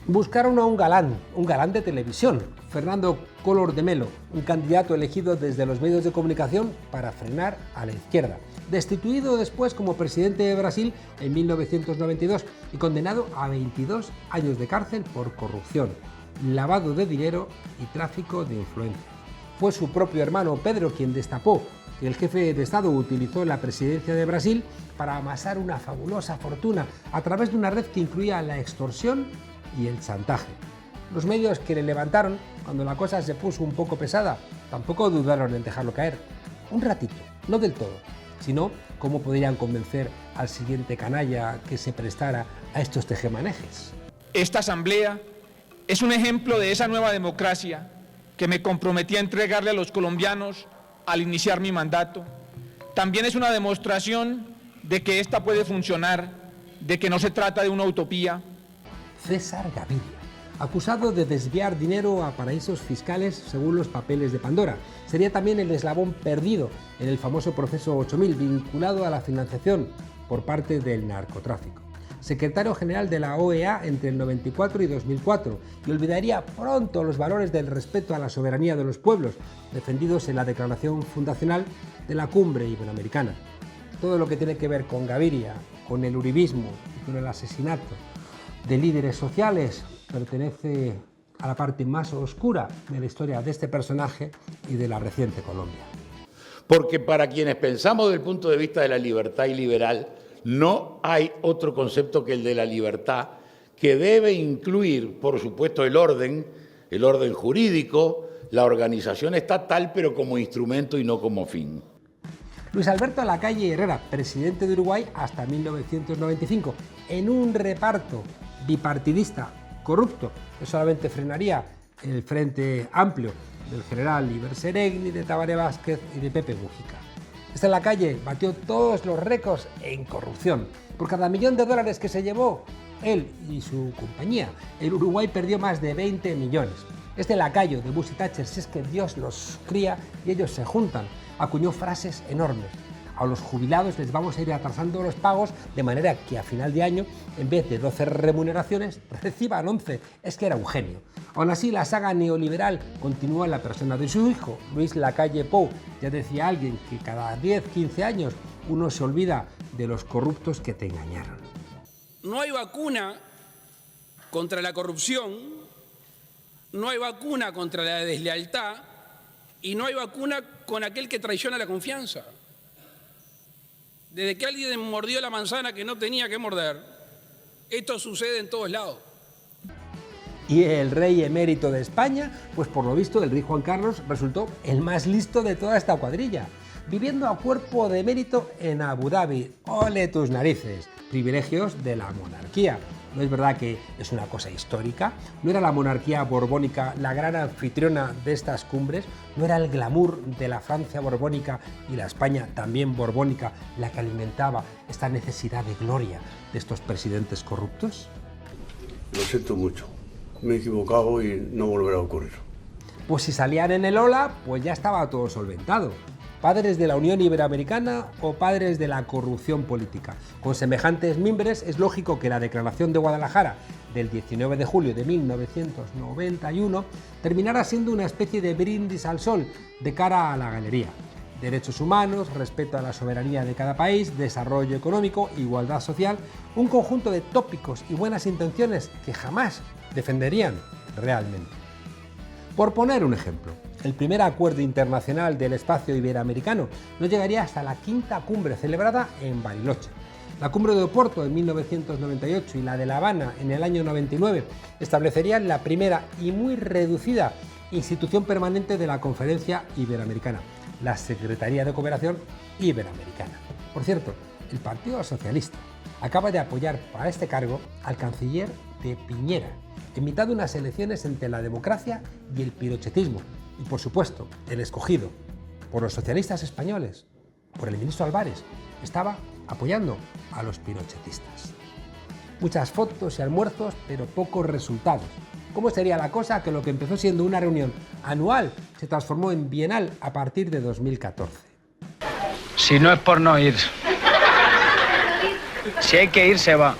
Buscaron a un galán de televisión, Fernando Collor de Mello, un candidato elegido desde los medios de comunicación para frenar a la izquierda. Destituido después como presidente de Brasil en 1992 y condenado a 22 años de cárcel por corrupción, lavado de dinero y tráfico de influencia. Fue su propio hermano Pedro quien destapó que el jefe de Estado utilizó la presidencia de Brasil para amasar una fabulosa fortuna a través de una red que incluía la extorsión y el chantaje. Los medios que le levantaron cuando la cosa se puso un poco pesada tampoco dudaron en dejarlo caer. Un ratito, no del todo, sino cómo podrían convencer al siguiente canalla que se prestara a estos tejemanejes. Esta asamblea es un ejemplo de esa nueva democracia que me comprometí a entregarle a los colombianos al iniciar mi mandato. También es una demostración de que esta puede funcionar, de que no se trata de una utopía. César Gaviria, acusado de desviar dinero a paraísos fiscales según los papeles de Pandora. Sería también el eslabón perdido en el famoso proceso 8000 vinculado a la financiación por parte del narcotráfico. secretario general de la OEA entre el 94 y 2004, y olvidaría pronto los valores del respeto a la soberanía de los pueblos, defendidos en la Declaración Fundacional de la Cumbre Iberoamericana. Todo lo que tiene que ver con Gaviria, con el uribismo y con el asesinato de líderes sociales pertenece a la parte más oscura de la historia de este personaje y de la reciente Colombia. Porque para quienes pensamos desde el punto de vista de la libertad y liberal, no hay otro concepto que el de la libertad, que debe incluir, por supuesto, el orden jurídico, la organización estatal, pero como instrumento y no como fin. Luis Alberto Lacalle Herrera, presidente de Uruguay hasta 1995, en un reparto bipartidista corrupto que solamente frenaría el Frente Amplio del general Iber Seregni, de Tabaré Vázquez y de Pepe Mujica. Lacalle batió todos los récords en corrupción. Por cada $1.000.000 que se llevó él y su compañía, el Uruguay perdió más de 20 millones. Lacayo de Bush y Thatcher, si es que Dios los cría y ellos se juntan, acuñó frases enormes. A los jubilados les vamos a ir atrasando los pagos de manera que a final de año, en vez de 12 remuneraciones, reciban 11. Es que era un genio. Aún así, la saga neoliberal continúa en la persona de su hijo, Luis Lacalle Pou. Ya decía alguien que cada 10, 15 años uno se olvida de los corruptos que te engañaron. No hay vacuna contra la corrupción, no hay vacuna contra la deslealtad y no hay vacuna con aquel que traiciona la confianza. Desde que alguien mordió la manzana que no tenía que morder, esto sucede en todos lados. Y el rey emérito de España, pues por lo visto el rey Juan Carlos resultó el más listo de toda esta cuadrilla, viviendo a cuerpo de mérito en Abu Dhabi. ¡Ole tus narices! Privilegios de la monarquía. ¿No es verdad que es una cosa histórica? ¿No era la monarquía borbónica la gran anfitriona de estas cumbres? ¿No era el glamour de la Francia borbónica y la España también borbónica la que alimentaba esta necesidad de gloria de estos presidentes corruptos? Lo siento mucho. Me he equivocado y no volverá a ocurrir. Pues si salían en el Ola, pues ya estaba todo solventado. ¿Padres de la Unión Iberoamericana o padres de la corrupción política? Con semejantes mimbres es lógico que la Declaración de Guadalajara del 19 de julio de 1991 terminara siendo una especie de brindis al sol de cara a la galería. Derechos humanos, respeto a la soberanía de cada país, desarrollo económico, igualdad social, un conjunto de tópicos y buenas intenciones que jamás defenderían realmente. Por poner un ejemplo, el primer acuerdo internacional del espacio iberoamericano no llegaría hasta la quinta cumbre celebrada en Bariloche. La cumbre de Oporto en 1998 y la de La Habana en el año 99 establecerían la primera y muy reducida institución permanente de la Conferencia Iberoamericana, la Secretaría de Cooperación Iberoamericana. Por cierto, el Partido Socialista acaba de apoyar para este cargo al canciller de Piñera, en mitad de unas elecciones entre la democracia y el pirochetismo. Y por supuesto, el escogido por los socialistas españoles, por el ministro Álvarez, estaba apoyando a los pirochetistas. Muchas fotos y almuerzos, pero pocos resultados. ¿Cómo sería la cosa que lo que empezó siendo una reunión anual se transformó en bienal a partir de 2014? Si no es por no ir. Si hay que ir, se va.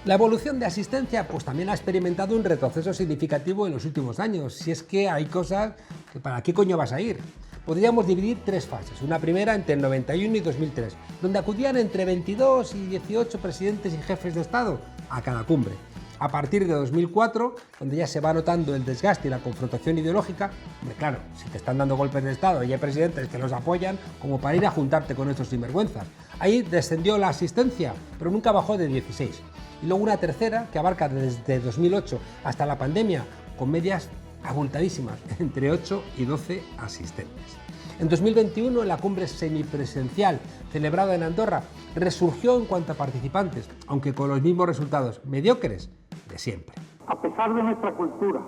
La evolución de asistencia pues también ha experimentado un retroceso significativo en los últimos años. Si es que hay cosas que ¿para qué coño vas a ir? Podríamos dividir tres fases. Una primera entre el 91 y 2003, donde acudían entre 22 y 18 presidentes y jefes de Estado a cada cumbre. A partir de 2004, donde ya se va notando el desgaste y la confrontación ideológica, hombre, claro, si te están dando golpes de Estado y hay presidentes que los apoyan, como para ir a juntarte con estos sinvergüenzas. Ahí descendió la asistencia, pero nunca bajó de 16. Y luego una tercera que abarca desde 2008 hasta la pandemia, con medias abultadísimas, entre 8 y 12 asistentes. En 2021, en la cumbre semipresencial celebrada en Andorra, resurgió en cuanto a participantes, aunque con los mismos resultados mediocres de siempre. A pesar de nuestra cultura,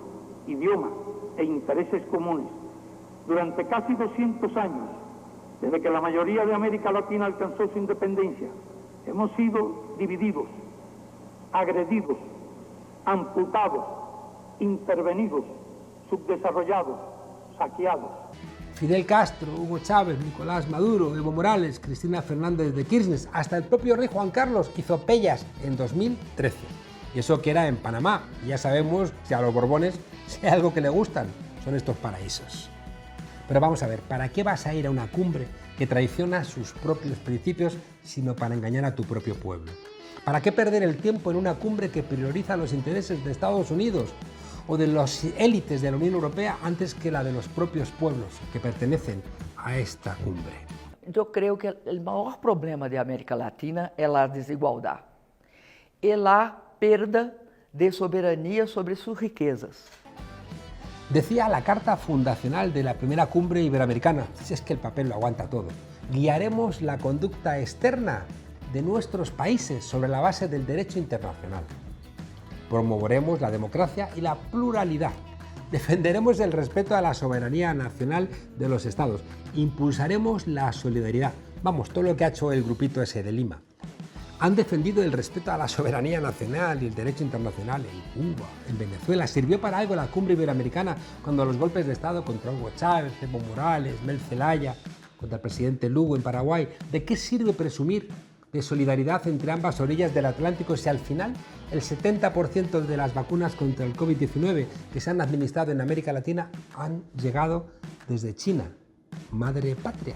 idioma e intereses comunes, durante casi 200 años, desde que la mayoría de América Latina alcanzó su independencia, hemos sido divididos, agredidos, amputados, intervenidos, subdesarrollados, saqueados. Fidel Castro, Hugo Chávez, Nicolás Maduro, Evo Morales, Cristina Fernández de Kirchner, hasta el propio rey Juan Carlos hizo pellas en 2013. Y eso que era en Panamá. Y ya sabemos si a los Borbones, si hay algo que le gustan, son estos paraísos. Pero vamos a ver, ¿para qué vas a ir a una cumbre que traiciona sus propios principios, sino para engañar a tu propio pueblo? ¿Para qué perder el tiempo en una cumbre que prioriza los intereses de Estados Unidos o de las élites de la Unión Europea antes que la de los propios pueblos que pertenecen a esta cumbre? Yo creo que el mayor problema de América Latina es la desigualdad y la perda de soberanía sobre sus riquezas. Decía la carta fundacional de la primera cumbre iberoamericana, si es que el papel lo aguanta todo: guiaremos la conducta externa de nuestros países sobre la base del derecho internacional. Promoveremos la democracia y la pluralidad. Defenderemos el respeto a la soberanía nacional de los estados. Impulsaremos la solidaridad. Vamos, todo lo que ha hecho el grupito ese de Lima. Han defendido el respeto a la soberanía nacional y el derecho internacional en Cuba, en Venezuela. ¿Sirvió para algo la cumbre iberoamericana cuando los golpes de Estado contra Hugo Chávez, Evo Morales, Mel Zelaya, contra el presidente Lugo en Paraguay? ¿De qué sirve presumir de solidaridad entre ambas orillas del Atlántico si al final el 70% de las vacunas contra el COVID-19 que se han administrado en América Latina han llegado desde China, madre patria?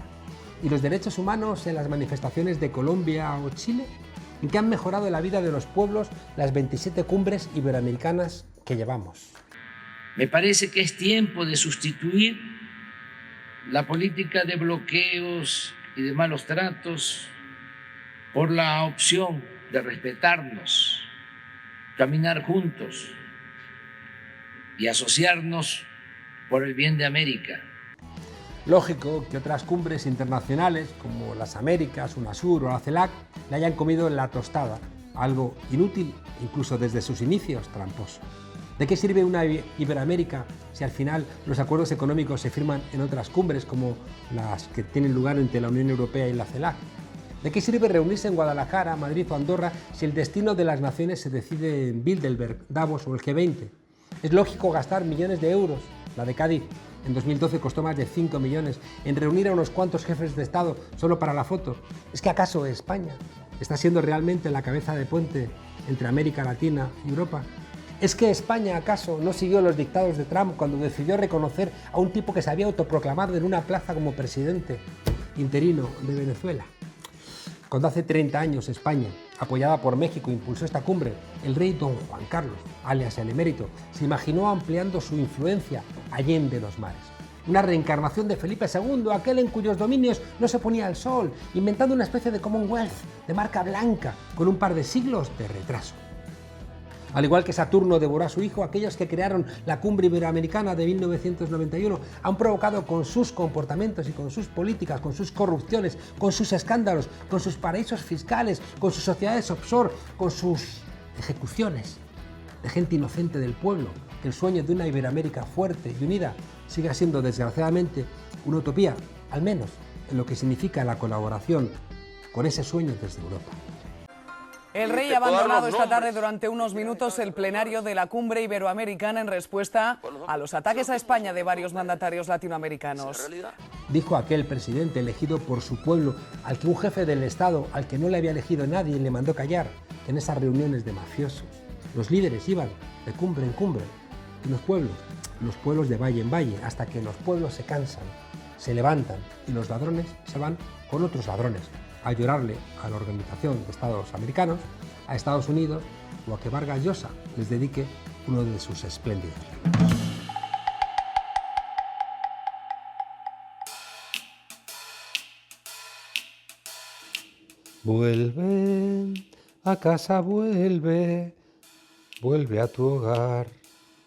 ¿Y los derechos humanos en las manifestaciones de Colombia o Chile? ¿En qué han mejorado la vida de los pueblos las 27 cumbres iberoamericanas que llevamos? Me parece que es tiempo de sustituir la política de bloqueos y de malos tratos por la opción de respetarnos, caminar juntos y asociarnos por el bien de América. Lógico que otras cumbres internacionales, como las Américas, UNASUR o la CELAC, le hayan comido la tostada, algo inútil, incluso desde sus inicios, tramposo. ¿De qué sirve una Iberoamérica si al final los acuerdos económicos se firman en otras cumbres, como las que tienen lugar entre la Unión Europea y la CELAC? ¿De qué sirve reunirse en Guadalajara, Madrid o Andorra si el destino de las naciones se decide en Bilderberg, Davos o el G20? Es lógico gastar millones de euros, la de Cádiz en 2012 costó más de 5 millones, en reunir a unos cuantos jefes de Estado solo para la foto. ¿Es que acaso España está siendo realmente la cabeza de puente entre América Latina y Europa? ¿Es que España acaso no siguió los dictados de Trump cuando decidió reconocer a un tipo que se había autoproclamado en una plaza como presidente interino de Venezuela? Cuando hace 30 años España, apoyada por México, impulsó esta cumbre, el rey don Juan Carlos, alias el emérito, se imaginó ampliando su influencia allende los mares. Una reencarnación de Felipe II, aquel en cuyos dominios no se ponía el sol, inventando una especie de Commonwealth de marca blanca con un par de siglos de retraso. Al igual que Saturno devoró a su hijo, aquellos que crearon la cumbre iberoamericana de 1991 han provocado con sus comportamientos y con sus políticas, con sus corrupciones, con sus escándalos, con sus paraísos fiscales, con sus sociedades offshore, con sus ejecuciones de gente inocente del pueblo, que el sueño de una Iberoamérica fuerte y unida siga siendo desgraciadamente una utopía, al menos en lo que significa la colaboración con ese sueño desde Europa. El rey ha abandonado esta tarde durante unos minutos el plenario de la cumbre iberoamericana en respuesta a los ataques a España de varios mandatarios latinoamericanos. Dijo aquel presidente elegido por su pueblo, al que un jefe del Estado, al que no le había elegido nadie, le mandó callar, que en esas reuniones de mafiosos los líderes iban de cumbre en cumbre, y los pueblos de valle en valle, hasta que los pueblos se cansan, se levantan y los ladrones se van con otros ladrones a llorarle a la Organización de Estados Americanos, a Estados Unidos o a que Vargas Llosa les dedique uno de sus espléndidos libros. Vuelve a casa, vuelve a tu hogar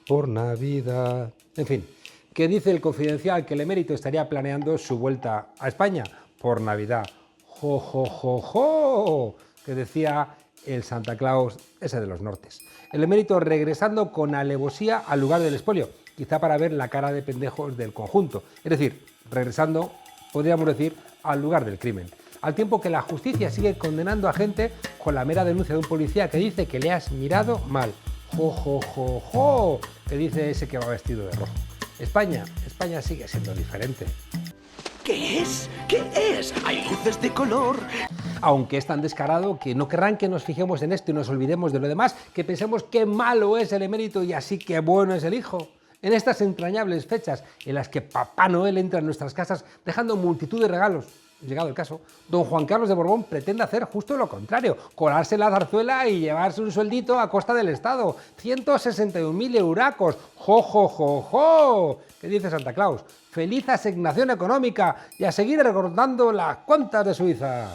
por Navidad. En fin, que dice el Confidencial que el emérito estaría planeando su vuelta a España por Navidad. ¡Jo, jo, jo, jo! Que decía el Santa Claus ese de los nortes. El emérito regresando con alevosía al lugar del expolio, quizá para ver la cara de pendejos del conjunto. Es decir, regresando, podríamos decir, al lugar del crimen. Al tiempo que la justicia sigue condenando a gente con la mera denuncia de un policía que dice que le has mirado mal. ¡Jo, jo, jo, jo! Que dice ese que va vestido de rojo. España sigue siendo diferente. ¿Qué es? ¿Qué es? Hay luces de color. Aunque es tan descarado que no querrán que nos fijemos en esto y nos olvidemos de lo demás, que pensemos qué malo es el emérito y así qué bueno es el hijo. En estas entrañables fechas en las que Papá Noel entra en nuestras casas dejando multitud de regalos, llegado el caso, don Juan Carlos de Borbón pretende hacer justo lo contrario, colarse la zarzuela y llevarse un sueldito a costa del Estado. 161.000 euracos. ¡Jo, jo, jo, jo! ¿Qué dice Santa Claus? ¡Feliz asignación económica! Y a seguir recordando las cuentas de Suiza.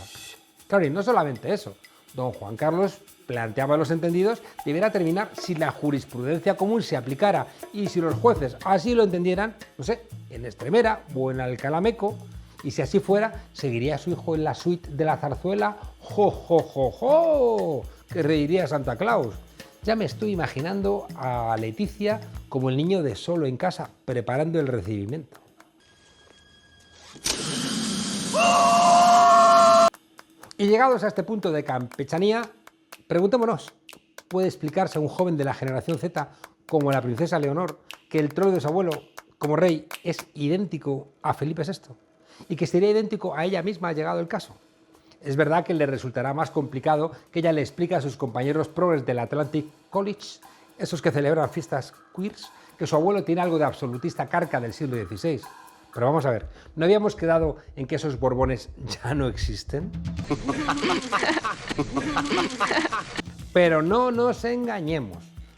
Claro, y no solamente eso. Don Juan Carlos planteaba a los entendidos debiera terminar si la jurisprudencia común se aplicara y si los jueces así lo entendieran, no sé, en Extremera o en Alcalameco, y si así fuera, seguiría su hijo en la suite de la zarzuela. ¡Jo, jo, jo, jo! Que reiría Santa Claus. Ya me estoy imaginando a Leticia como el niño de Solo en casa, preparando el recibimiento. Y llegados a este punto de campechanía, preguntémonos, ¿puede explicarse a un joven de la generación Z, como la princesa Leonor, que el trono de su abuelo como rey es idéntico a Felipe VI? Y que sería idéntico a ella misma llegado el caso. Es verdad que le resultará más complicado que ella le explique a sus compañeros progres del Atlantic College, esos que celebran fiestas queers, que su abuelo tiene algo de absolutista carca del siglo XVI. Pero vamos a ver, ¿no habíamos quedado en que esos Borbones ya no existen? Pero no nos engañemos.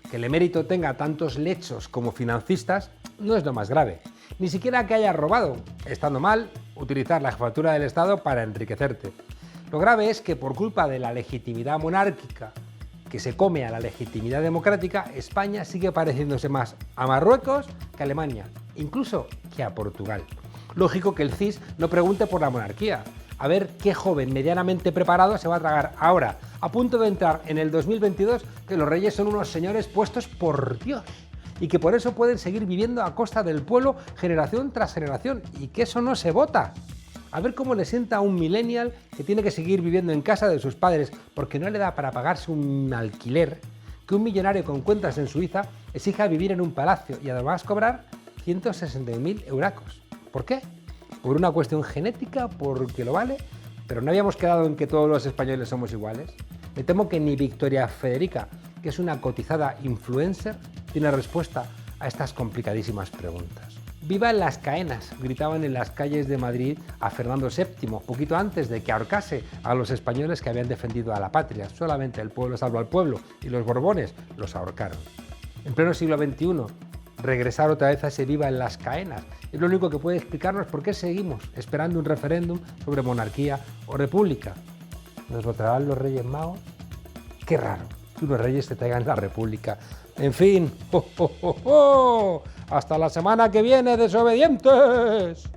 Que el emérito tenga tantos lechos como financistas no es lo más grave. Ni siquiera que haya robado, estando mal, utilizar la jefatura del Estado para enriquecerte. Lo grave es que por culpa de la legitimidad monárquica que se come a la legitimidad democrática, España sigue pareciéndose más a Marruecos que a Alemania, incluso que a Portugal. Lógico que el CIS no pregunte por la monarquía. A ver qué joven medianamente preparado se va a tragar ahora, a punto de entrar en el 2022, que los reyes son unos señores puestos por Dios y que por eso pueden seguir viviendo a costa del pueblo generación tras generación y que eso no se vota. A ver cómo le sienta a un millennial que tiene que seguir viviendo en casa de sus padres porque no le da para pagarse un alquiler, que un millonario con cuentas en Suiza exija vivir en un palacio y además cobrar 161.000 euracos. ¿Por qué? ¿Por una cuestión genética? ¿Porque lo vale? ¿Pero no habíamos quedado en que todos los españoles somos iguales? Me temo que ni Victoria Federica, que es una cotizada influencer, tiene respuesta a estas complicadísimas preguntas. ¡Viva en las Caenas!, gritaban en las calles de Madrid a Fernando VII, poquito antes de que ahorcase a los españoles que habían defendido a la patria. Solamente el pueblo salvó al pueblo y los Borbones los ahorcaron. En pleno siglo XXI, regresar otra vez a ese viva en las Caenas es lo único que puede explicarnos por qué seguimos esperando un referéndum sobre monarquía o república. ¿Nos votarán los Reyes Magos? Qué raro que unos reyes te traigan la república. En fin, ¡oh, oh, oh, oh! ¡Hasta la semana que viene, desobedientes!